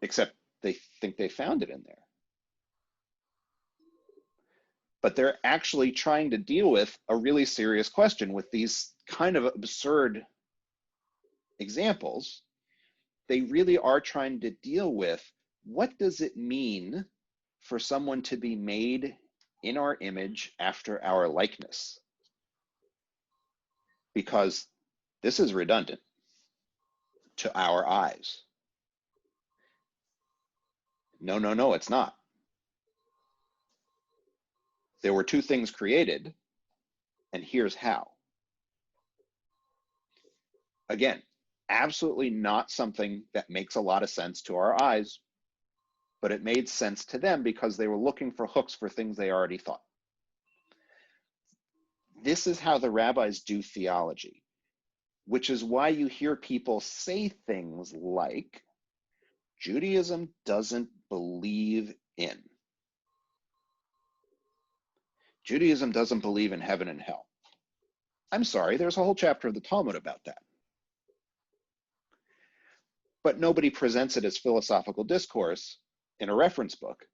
Except they think they found it in there. But they're actually trying to deal with a really serious question with these kind of absurd examples. They really are trying to deal with, what does it mean for someone to be made in our image after our likeness? Because this is redundant to our eyes. No, it's not. There were two things created, and here's how. Again, absolutely not something that makes a lot of sense to our eyes, but it made sense to them because they were looking for hooks for things they already thought. This is how the rabbis do theology, which is why you hear people say things like, Judaism doesn't believe in. Judaism doesn't believe in heaven and hell. I'm sorry, there's a whole chapter of the Talmud about that. But nobody presents it as philosophical discourse in a reference book.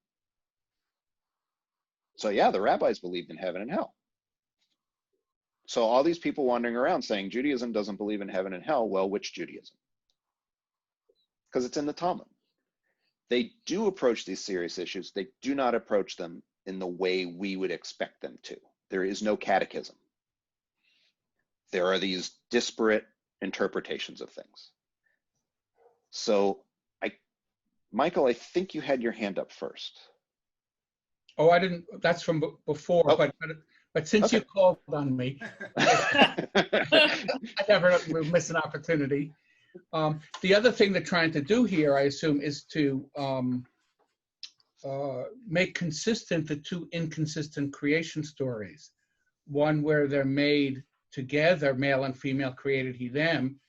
So yeah, the rabbis believed in heaven and hell. So all these people wandering around saying Judaism doesn't believe in heaven and hell, well, which Judaism? Because it's in the Talmud. They do approach these serious issues. They do not approach them in the way we would expect them to. There is no catechism. There are these disparate interpretations of things. So Michael, I think you had your hand up first. Oh, I didn't, that's from before, Oh. but since you Okay. called on me, I never will miss an opportunity. The other thing they're trying to do here, I assume, is to make consistent the two inconsistent creation stories. One where they're made together, male and female created he, them,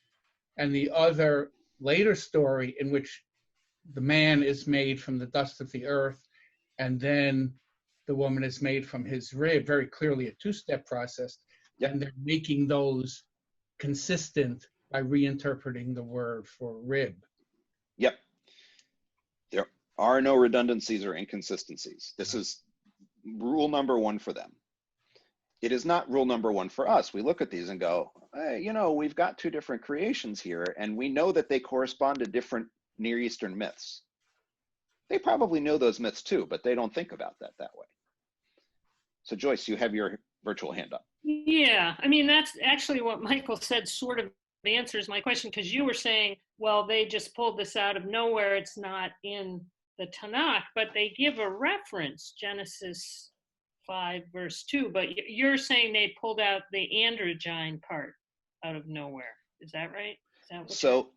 and the other later story in which the man is made from the dust of the earth, and then the woman is made from his rib, very clearly a two-step process. Yep. And they're making those consistent by reinterpreting the word for rib. Yep. There are no redundancies or inconsistencies. This is rule number one for them. It is not rule number one for us. We look at these and go, hey, you know, we've got two different creations here, and we know that they correspond to different Near Eastern myths. They probably know those myths too, but they don't think about that way. So Joyce, you have your virtual hand up. Yeah, I mean, that's actually what Michael said sort of answers my question, because you were saying, well, they just pulled this out of nowhere. It's not in the Tanakh, but they give a reference, Genesis 5, verse 2. But you're saying they pulled out the androgyne part out of nowhere. Is that right? Is that what So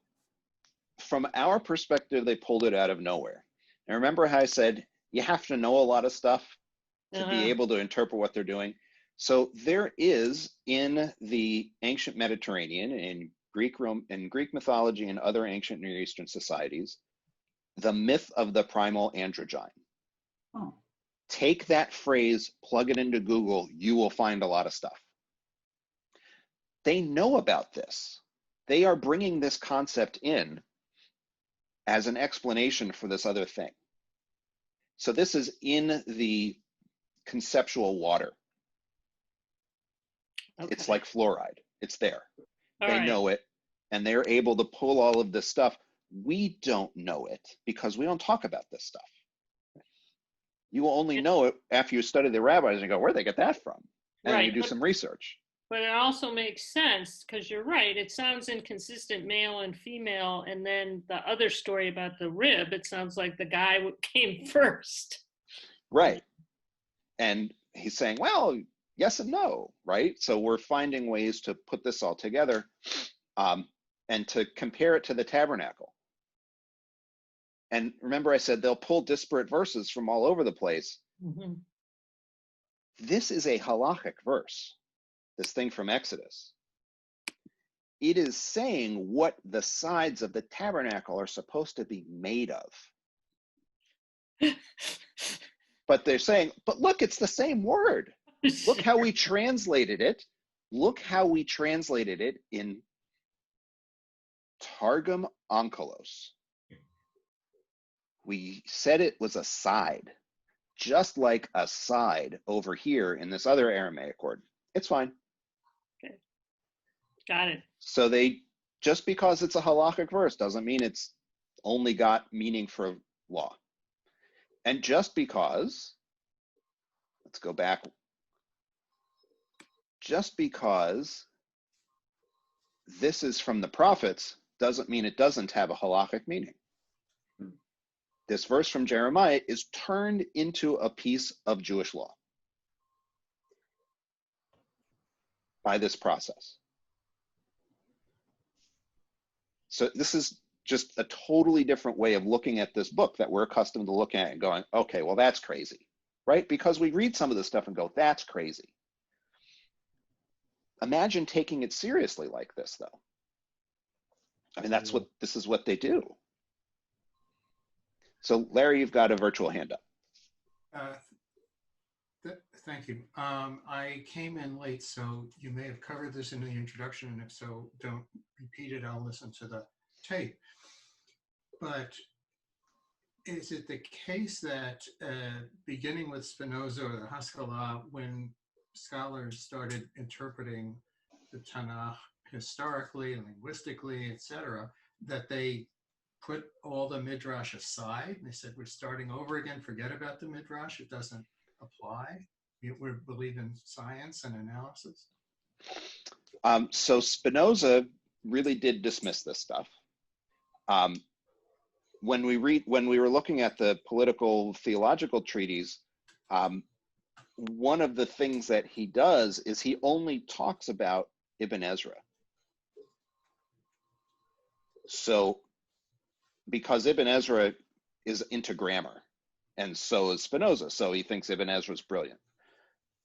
from our perspective, they pulled it out of nowhere. And remember how I said, you have to know a lot of stuff to be able to interpret what they're doing. So there is in the ancient Mediterranean, in Greek mythology and other ancient Near Eastern societies, the myth of the primal androgyne. Oh. Take that phrase, plug it into Google, you will find a lot of stuff. They know about this. They are bringing this concept in as an explanation for this other thing. So this is in the conceptual water. Okay. It's like fluoride. It's there. All They right. know it, and they're able to pull all of this stuff. We don't know it because we don't talk about this stuff. You will only know it after you study the rabbis and go, where'd they get that from? And then you do some research. But it also makes sense, because you're right, it sounds inconsistent, male and female, and then the other story about the rib, it sounds like the guy came first. Right. And he's saying, well, yes and no, right? So we're finding ways to put this all together and to compare it to the tabernacle. And remember I said they'll pull disparate verses from all over the place. Mm-hmm. This is a halachic verse, this thing from Exodus. It is saying what the sides of the tabernacle are supposed to be made of. But they're saying, but look, it's the same word. Look how we translated it. Look how we translated it in Targum Onkelos. We said it was a side, just like a side over here in this other Aramaic word. It's fine. Okay. Got it. So they, just because it's a halachic verse doesn't mean it's only got meaning for law. And just because, let's go back, just because this is from the prophets doesn't mean it doesn't have a halachic meaning. This verse from Jeremiah is turned into a piece of Jewish law by this process. So this is just a totally different way of looking at this book that we're accustomed to looking at and going, okay, well, that's crazy, right? Because we read some of this stuff and go, that's crazy. Imagine taking it seriously like this, though. I mean, this is what they do. So Larry, you've got a virtual hand up. Thank you. I came in late, so you may have covered this in the introduction, and if so, don't repeat it. I'll listen to the tape. But is it the case that beginning with Spinoza or the Haskalah, when scholars started interpreting the Tanakh historically, linguistically, etc., that they put all the Midrash aside? And they said, we're starting over again, forget about the Midrash, it doesn't apply. We believe in science and analysis. So Spinoza really did dismiss this stuff. when we were looking at the political theological treaties, one of the things that he does is he only talks about Ibn Ezra. So, because Ibn Ezra is into grammar, and so is Spinoza, so he thinks Ibn Ezra is brilliant.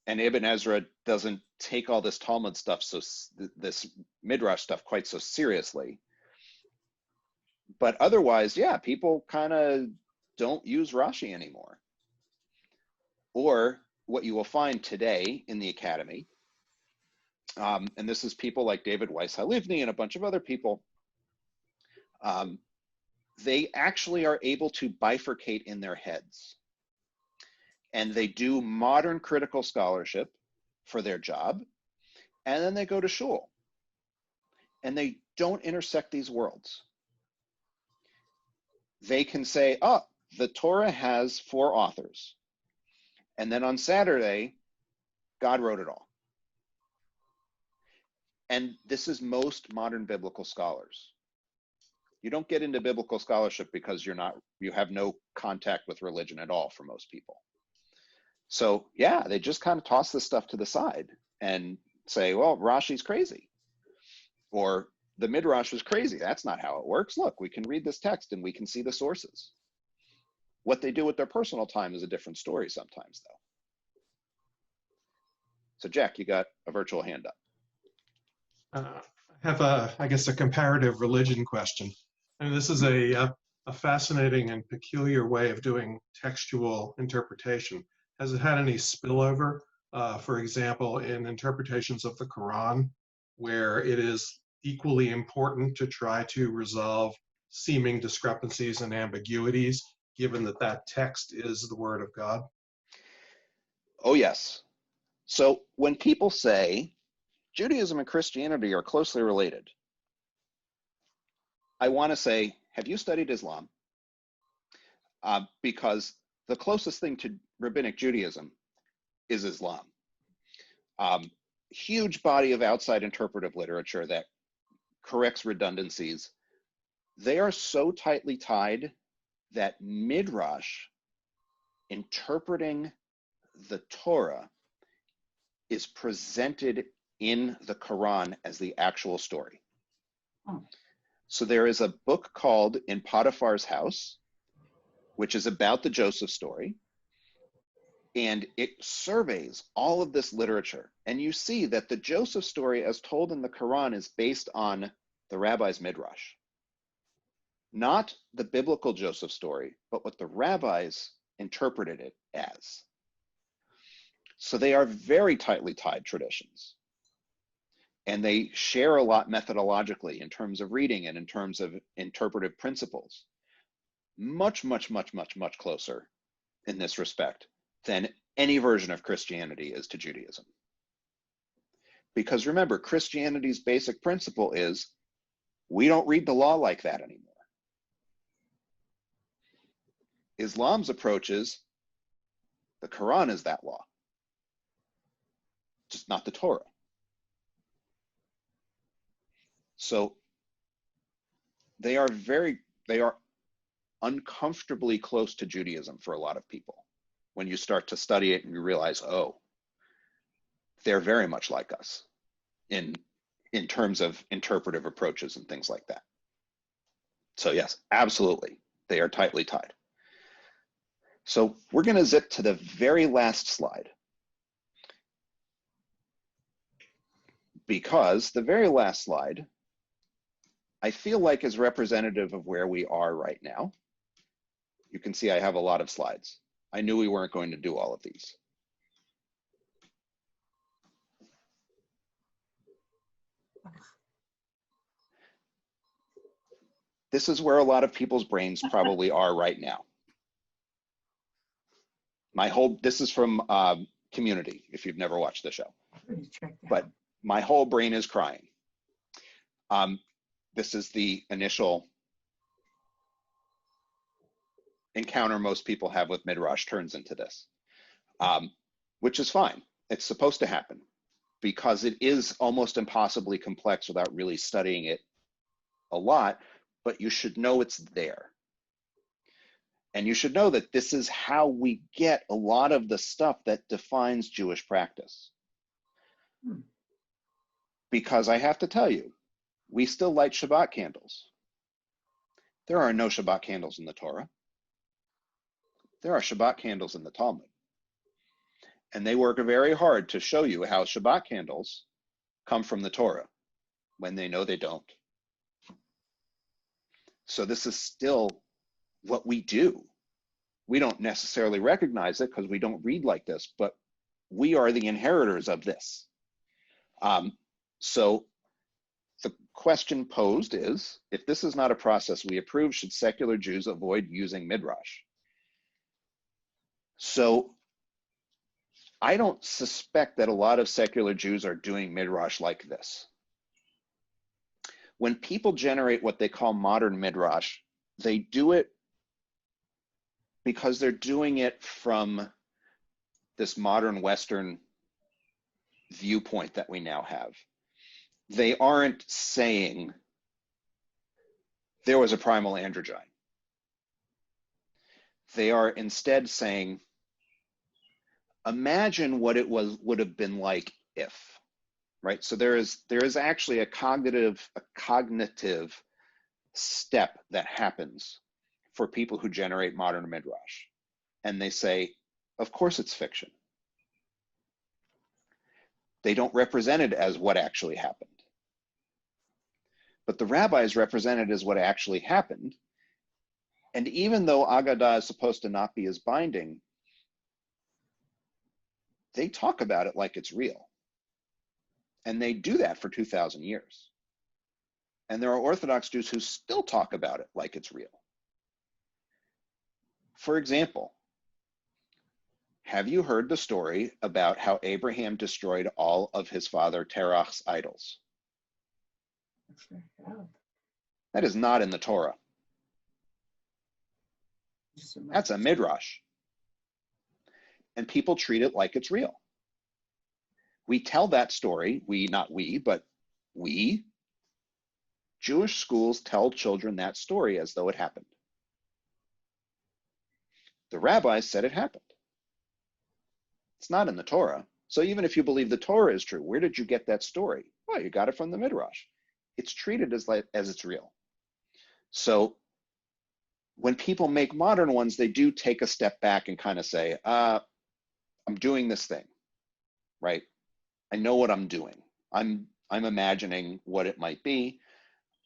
And Ibn Ezra doesn't take all this Talmud stuff, this Midrash stuff, quite so seriously. But otherwise, yeah, people kind of don't use Rashi anymore. Or what you will find today in the academy, and this is people like David Weiss Halivni and a bunch of other people, they actually are able to bifurcate in their heads. And they do modern critical scholarship for their job, and then they go to shul. And they don't intersect these worlds. They can say, oh, the Torah has 4 authors. And then on Saturday, God wrote it all. And this is most modern biblical scholars. You don't get into biblical scholarship because you have no contact with religion at all for most people. So yeah, they just kind of toss this stuff to the side and say, well, Rashi's crazy. Or the Midrash was crazy. That's not how it works. Look, we can read this text and we can see the sources. What they do with their personal time is a different story sometimes, though. So Jack, you got a virtual hand up. I have I guess, a comparative religion question. And this is a fascinating and peculiar way of doing textual interpretation. Has it had any spillover, for example, in interpretations of the Quran, where it is equally important to try to resolve seeming discrepancies and ambiguities, given that that text is the Word of God? Oh, yes. So when people say Judaism and Christianity are closely related, I want to say, have you studied Islam? Because the closest thing to rabbinic Judaism is Islam. Huge body of outside interpretive literature that corrects redundancies. They are so tightly tied that Midrash, interpreting the Torah, is presented in the Quran as the actual story. Oh. So there is a book called In Potiphar's House, which is about the Joseph story, and it surveys all of this literature. And you see that the Joseph story as told in the Quran is based on the rabbi's Midrash. Not the biblical Joseph story, but what the rabbis interpreted it as. So they are very tightly tied traditions. And they share a lot methodologically in terms of reading and in terms of interpretive principles. Much, much, much, much, much closer in this respect than any version of Christianity is to Judaism. Because remember, Christianity's basic principle is we don't read the law like that anymore. Islam's approach is the Quran is that law, just not the Torah. So they are uncomfortably close to Judaism for a lot of people. When you start to study it and you realize, oh, they're very much like us in terms of interpretive approaches and things like that. So yes, absolutely, they are tightly tied. So we're going to zip to the very last slide, because the very last slide, I feel like, is representative of where we are right now. You can see I have a lot of slides. I knew we weren't going to do all of these. This is where a lot of people's brains probably are right now. This is from Community, if you've never watched the show. But my whole brain is crying. This is the initial encounter most people have with Midrash turns into this, which is fine. It's supposed to happen because it is almost impossibly complex without really studying it a lot, but you should know it's there. And you should know that this is how we get a lot of the stuff that defines Jewish practice. Because I have to tell you, we still light Shabbat candles. There are no Shabbat candles in the Torah. There are Shabbat candles in the Talmud. And they work very hard to show you how Shabbat candles come from the Torah when they know they don't. So this is still what we do. We don't necessarily recognize it because we don't read like this, but we are the inheritors of this. So the question posed is, if this is not a process we approve, should secular Jews avoid using Midrash? So I don't suspect that a lot of secular Jews are doing Midrash like this. When people generate what they call modern Midrash, they do it because they're doing it from this modern Western viewpoint that we now have. They aren't saying there was a primal androgyne. They are instead saying, imagine what it would have been like if, right? So there is actually a cognitive step that happens for people who generate modern Midrash. And they say, of course it's fiction. They don't represent it as what actually happened. But the rabbis represent it as what actually happened. And even though Agadah is supposed to not be as binding, they talk about it like it's real. And they do that for 2,000 years. And there are Orthodox Jews who still talk about it like it's real. For example, have you heard the story about how Abraham destroyed all of his father Terach's idols? That is not in the Torah. That's a Midrash. And people treat it like it's real. We tell that story, Jewish schools tell children that story as though it happened. The rabbis said it happened. It's not in the Torah. So even if you believe the Torah is true, where did you get that story? Well, you got it from the Midrash. It's treated as it's real. So when people make modern ones, they do take a step back and kind of say, I'm doing this thing, right? I know what I'm doing. I'm imagining what it might be.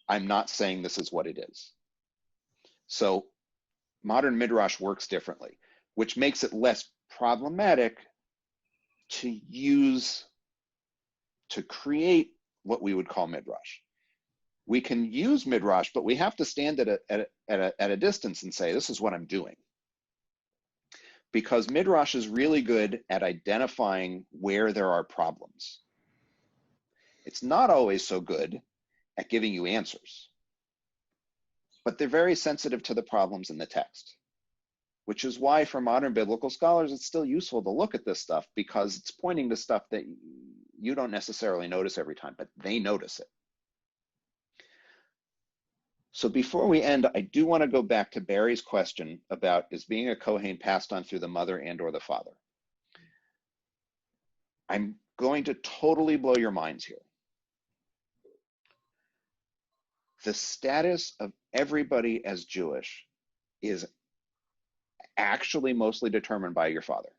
I'm not saying this is what it is. So modern Midrash works differently, which makes it less problematic to use to create what we would call Midrash. We can use Midrash, but we have to stand at a distance and say, this is what I'm doing. Because Midrash is really good at identifying where there are problems. It's not always so good at giving you answers, but they're very sensitive to the problems in the text, which is why for modern biblical scholars, it's still useful to look at this stuff because it's pointing to stuff that you don't necessarily notice every time, but they notice it. So before we end, I do want to go back to Barry's question about, is being a Kohen passed on through the mother and or the father? I'm going to totally blow your minds here. The status of everybody as Jewish is actually mostly determined by your father.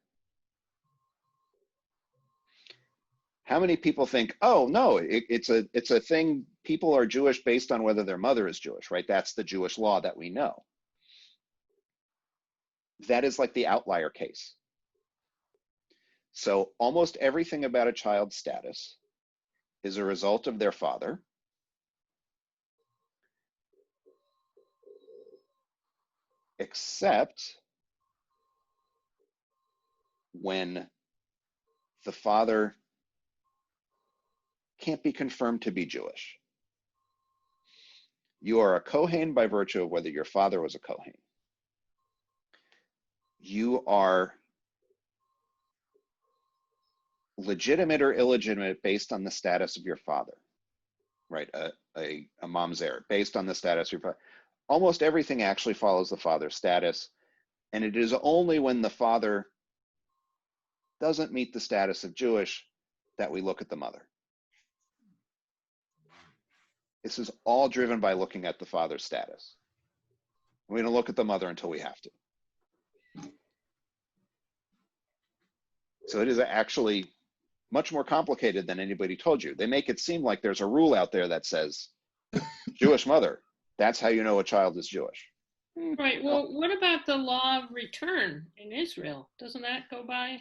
How many people think, oh no, it's a thing, people are Jewish based on whether their mother is Jewish, right? That's the Jewish law that we know. That is like the outlier case. So almost everything about a child's status is a result of their father, except when the father can't be confirmed to be Jewish. You are a Kohen by virtue of whether your father was a Kohen. You are legitimate or illegitimate based on the status of your father, right? A mamzer, based on the status of your father. Almost everything actually follows the father's status. And it is only when the father doesn't meet the status of Jewish that we look at the mother. This is all driven by looking at the father's status. We don't look at the mother until we have to. So it is actually much more complicated than anybody told you. They make it seem like there's a rule out there that says, Jewish mother, that's how you know a child is Jewish. Right. Well, what about the law of return in Israel? Doesn't that go by?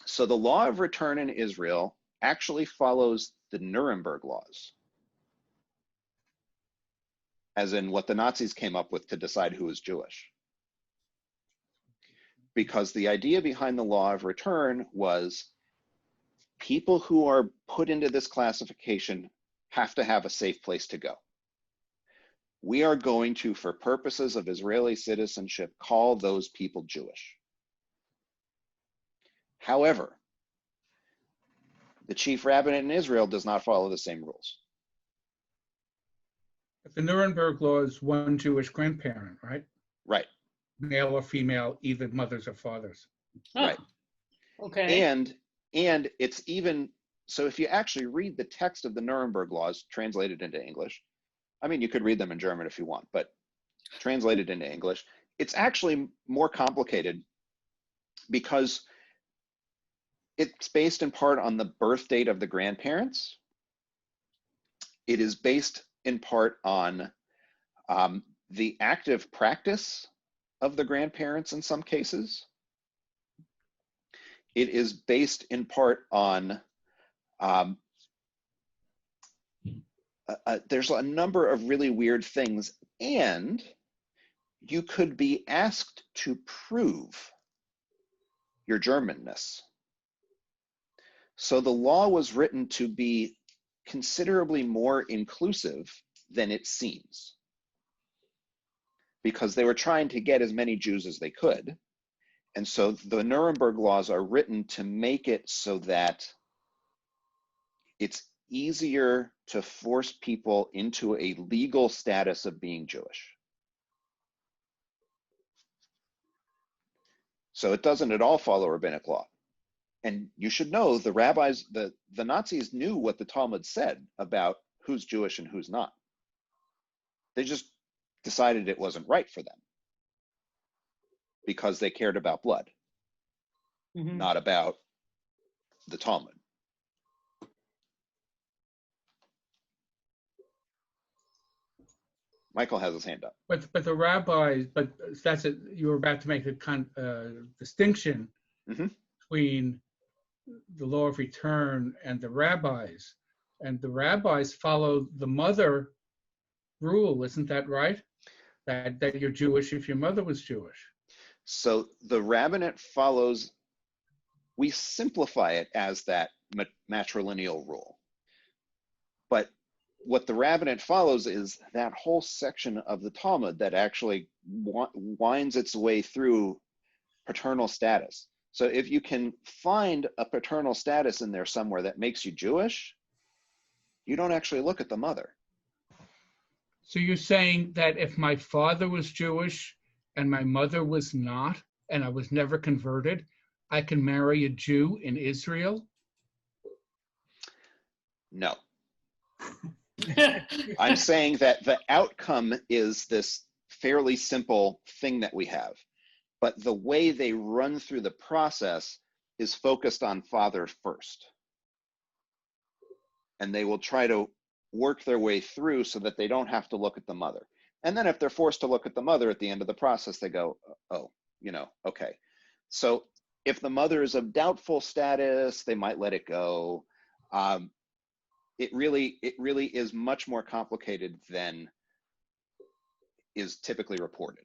So the law of return in Israel actually follows the Nuremberg laws, as in what the Nazis came up with to decide who is Jewish. Because the idea behind the law of return was people who are put into this classification have to have a safe place to go. We are going to, for purposes of Israeli citizenship, call those people Jewish. However, the chief rabbinate in Israel does not follow the same rules. The Nuremberg law is one Jewish grandparent, right? Right. Male or female, either mothers or fathers. Oh, Right. okay. And it's even, so if you actually read the text of the Nuremberg laws translated into English, I mean, you could read them in German if you want, but translated into English, it's actually more complicated because it's based in part on the birth date of the grandparents. It is based in part on the active practice of the grandparents in some cases. It is based in part on, there's a number of really weird things, and you could be asked to prove your Germanness. So the law was written to be considerably more inclusive than it seems, because they were trying to get as many Jews as they could. And so the Nuremberg laws are written to make it so that it's easier to force people into a legal status of being Jewish. So it doesn't at all follow rabbinic law. And you should know the rabbis, the Nazis knew what the Talmud said about who's Jewish and who's not. They just decided it wasn't right for them because they cared about blood, not about the Talmud. Michael has his hand up. But the rabbis, but that's it. You were about to make a distinction between the law of return and the rabbis. And the rabbis follow the mother rule, isn't that right? That you're Jewish if your mother was Jewish. So the rabbinate follows, we simplify it as that matrilineal rule. But what the rabbinate follows is that whole section of the Talmud that actually winds its way through paternal status. So if you can find a paternal status in there somewhere that makes you Jewish, you don't actually look at the mother. So you're saying that if my father was Jewish and my mother was not, and I was never converted, I can marry a Jew in Israel? No. I'm saying that the outcome is this fairly simple thing that we have, but the way they run through the process is focused on father first. And they will try to work their way through so that they don't have to look at the mother. And then if they're forced to look at the mother at the end of the process, they go, oh, okay. So if the mother is of doubtful status, they might let it go. It really is much more complicated than is typically reported.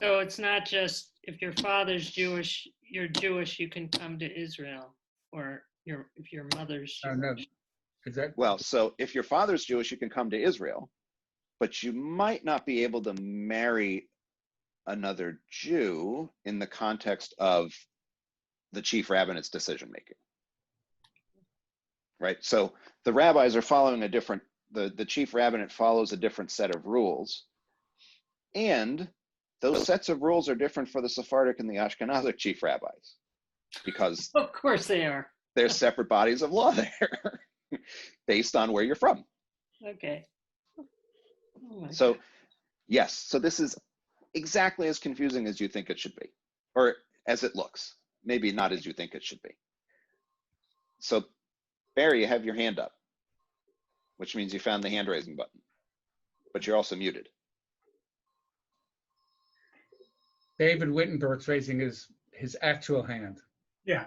So it's not just if your father's Jewish, you're Jewish, you can come to Israel, or if your mother's Jewish. No. Is that... Well, so if your father's Jewish, you can come to Israel, but you might not be able to marry another Jew in the context of the chief rabbinate's decision making. Right? So the rabbis are following a different, the chief rabbinate follows a different set of rules. And those sets of rules are different for the Sephardic and the Ashkenazic chief rabbis because Of course they are. there's separate bodies of law there based on where you're from. Okay. Oh my So God. yes, so this is exactly as confusing as you think it should be, or as it looks. Maybe not as you think it should be. So Barry, you have your hand up, which means you found the hand raising button, but you're also muted. David Wittenberg's raising his actual hand. Yeah,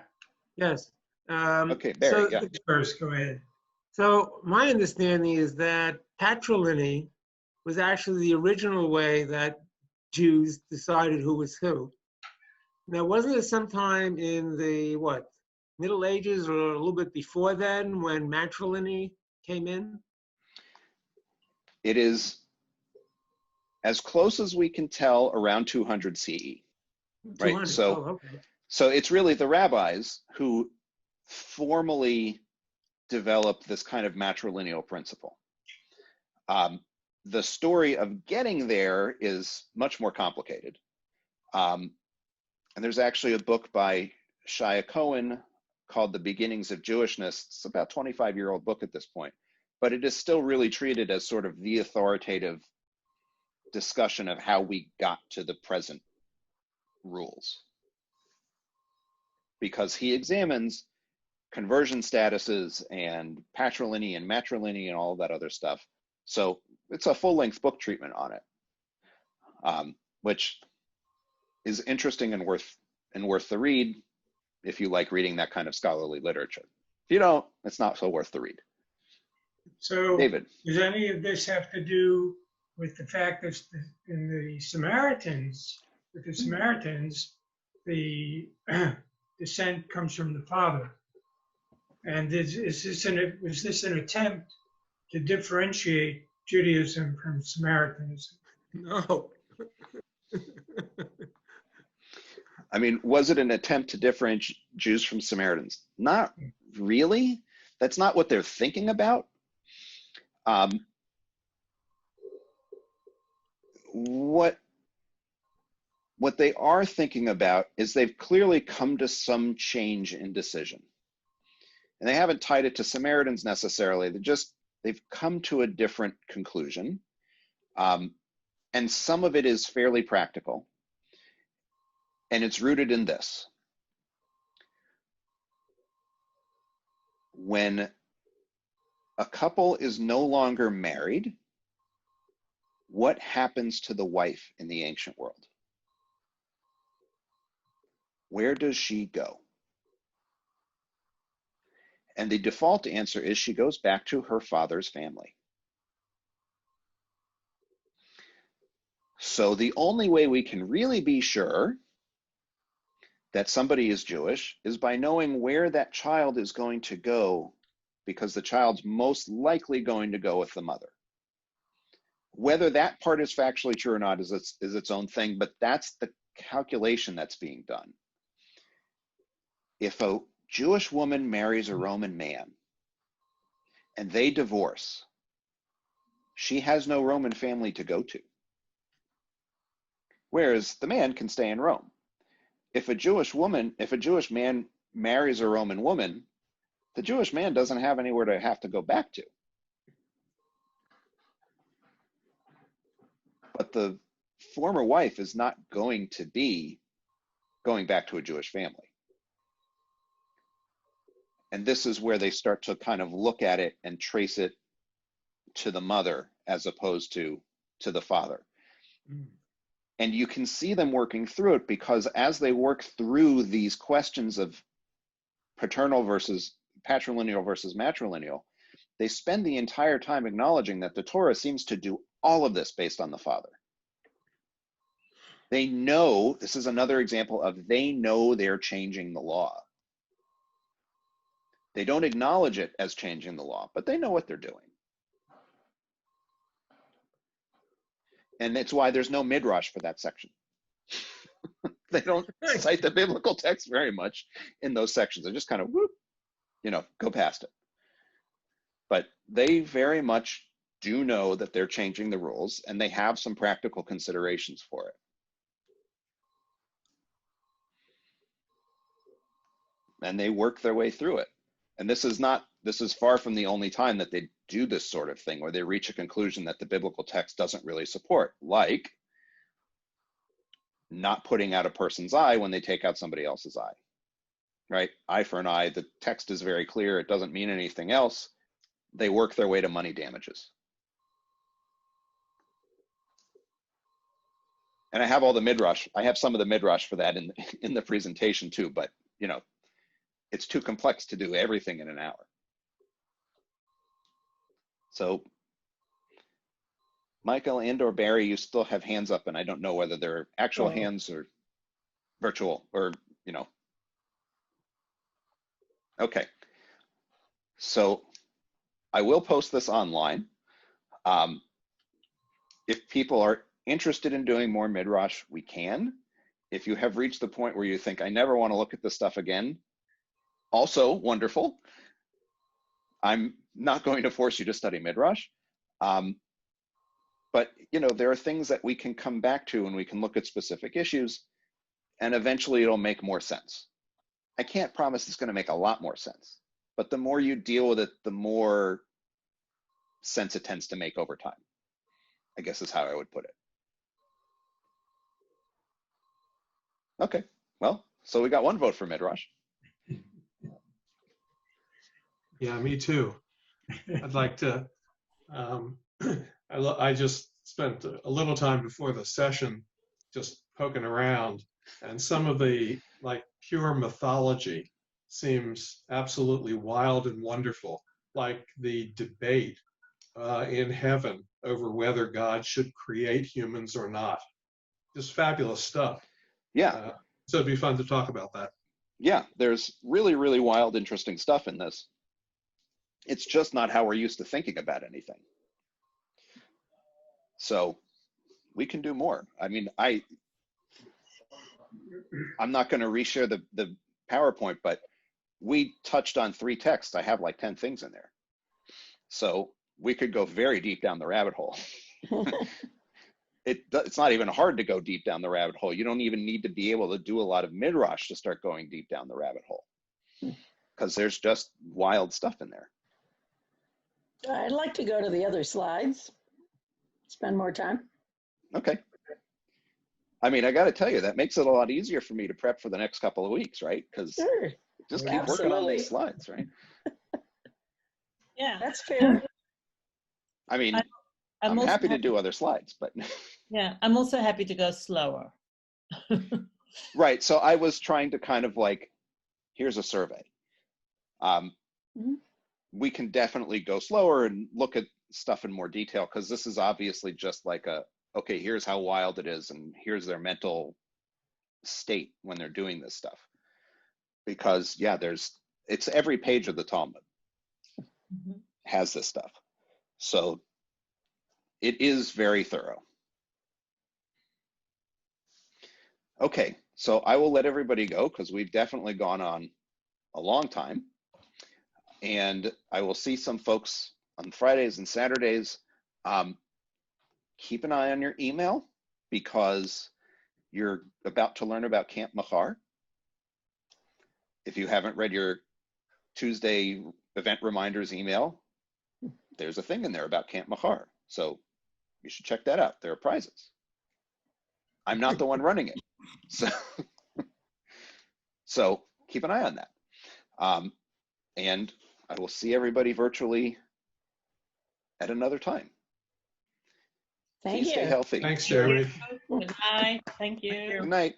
yes. Okay, Barry, yeah. First, go ahead. So my understanding is that patrilineal was actually the original way that Jews decided who was who. Now, wasn't it sometime in the, Middle Ages or a little bit before then when matrilineal came in? It is, as close as we can tell, around 200 CE. Right. 200. So, okay. so it's really the rabbis who formally developed this kind of matrilineal principle. The story of getting there is much more complicated. And there's actually a book by Shia Cohen called The Beginnings of Jewishness. It's about a 25-year-old book at this point, but it is still really treated as sort of the authoritative discussion of how we got to the present rules. Because he examines conversion statuses and patrilineal and matrilineal and all of that other stuff. So it's a full-length book treatment on it, which is interesting and worth the read if you like reading that kind of scholarly literature. If you don't, it's not so worth the read. So David. Does any of this have to do with the fact that in the Samaritans, the descent comes from the father? And was this an attempt to differentiate Judaism from Samaritanism? No. I mean, was it an attempt to differentiate Jews from Samaritans? Not really. That's not what they're thinking about. What they are thinking about is they've clearly come to some change in decision. And they haven't tied it to Samaritans necessarily. They've come to a different conclusion. And some of it is fairly practical. And it's rooted in this. When a couple is no longer married, what happens to the wife in the ancient world? Where does she go? And the default answer is she goes back to her father's family. So the only way we can really be sure that somebody is Jewish is by knowing where that child is going to go, because the child's most likely going to go with the mother. Whether that part is factually true or not is its own thing, but that's the calculation that's being done. If a Jewish woman marries a Roman man and they divorce, she has no Roman family to go to, whereas the man can stay in Rome. If a Jewish man marries a Roman woman, the Jewish man doesn't have anywhere to have to go back to. But the former wife is not going to be going back to a Jewish family. And this is where they start to kind of look at it and trace it to the mother as opposed to the father. Mm. And you can see them working through it, because as they work through these questions of patrilineal versus matrilineal, they spend the entire time acknowledging that the Torah seems to do all of this based on the father. They know, this is another example of they know they're changing the law. They don't acknowledge it as changing the law, but they know what they're doing. And that's why there's no Midrash for that section. They don't cite the biblical text very much in those sections. They just kind of, whoop, go past it. But they very much do know that they're changing the rules, and they have some practical considerations for it. and they work their way through it. And this is far from the only time that they do this sort of thing, where they reach a conclusion that the biblical text doesn't really support, like not putting out a person's eye when they take out somebody else's eye, right? Eye for an eye. The text is very clear. It doesn't mean anything else. They work their way to money damages. And I have all the Midrash. I have some of the Midrash for that in the presentation too, but you know, it's too complex to do everything in an hour. So Michael and or Barry, you still have hands up, and I don't know whether they're actual hands or virtual or, you know. Okay. So I will post this online. If people are interested in doing more Midrash, we can. If you have reached the point where you think, I never want to look at this stuff again, also wonderful. I'm not going to force you to study Midrash. But you know, there are things that we can come back to and we can look at specific issues, and eventually it'll make more sense. I can't promise it's going to make a lot more sense, but the more you deal with it, the more sense it tends to make over time, I guess is how I would put it. Okay, well, so we got one vote for Midrash. Yeah, me too. I'd like to, I just spent a little time before the session just poking around, and some of the like pure mythology seems absolutely wild and wonderful, like the debate in heaven over whether God should create humans or not. Just fabulous stuff. Yeah. So it'd be fun to talk about that. Yeah, there's really, really wild, interesting stuff in this. It's just not how we're used to thinking about anything. So we can do more. I mean, I'm not going to reshare the PowerPoint, but we touched on 3 texts. I have like 10 things in there. So we could go very deep down the rabbit hole. It's not even hard to go deep down the rabbit hole. You don't even need to be able to do a lot of Midrash to start going deep down the rabbit hole, because there's just wild stuff in there. I'd like to go to the other slides, spend more time. Okay. I mean, I got to tell you, that makes it a lot easier for me to prep for the next couple of weeks, right? Because sure. Just keep working on these slides, right? Yeah. That's fair. I mean, I'm happy to do other slides, but. Yeah, I'm also happy to go slower. Right, so I was trying to kind of like, here's a survey. We can definitely go slower and look at stuff in more detail, because this is obviously just like okay, here's how wild it is, and here's their mental state when they're doing this stuff. Because yeah, it's every page of the Talmud has this stuff. So it is very thorough. Okay, so I will let everybody go, because we've definitely gone on a long time. And I will see some folks on Fridays and Saturdays. Keep an eye on your email, because you're about to learn about Camp Machar. If you haven't read your Tuesday event reminders email, there's a thing in there about Camp Machar. So you should check that out. There are prizes. I'm not the one running it. So keep an eye on that. And I will see everybody virtually at another time. Thank you. Stay healthy. Thanks, Jeremy. Good night. Thank you. Good night.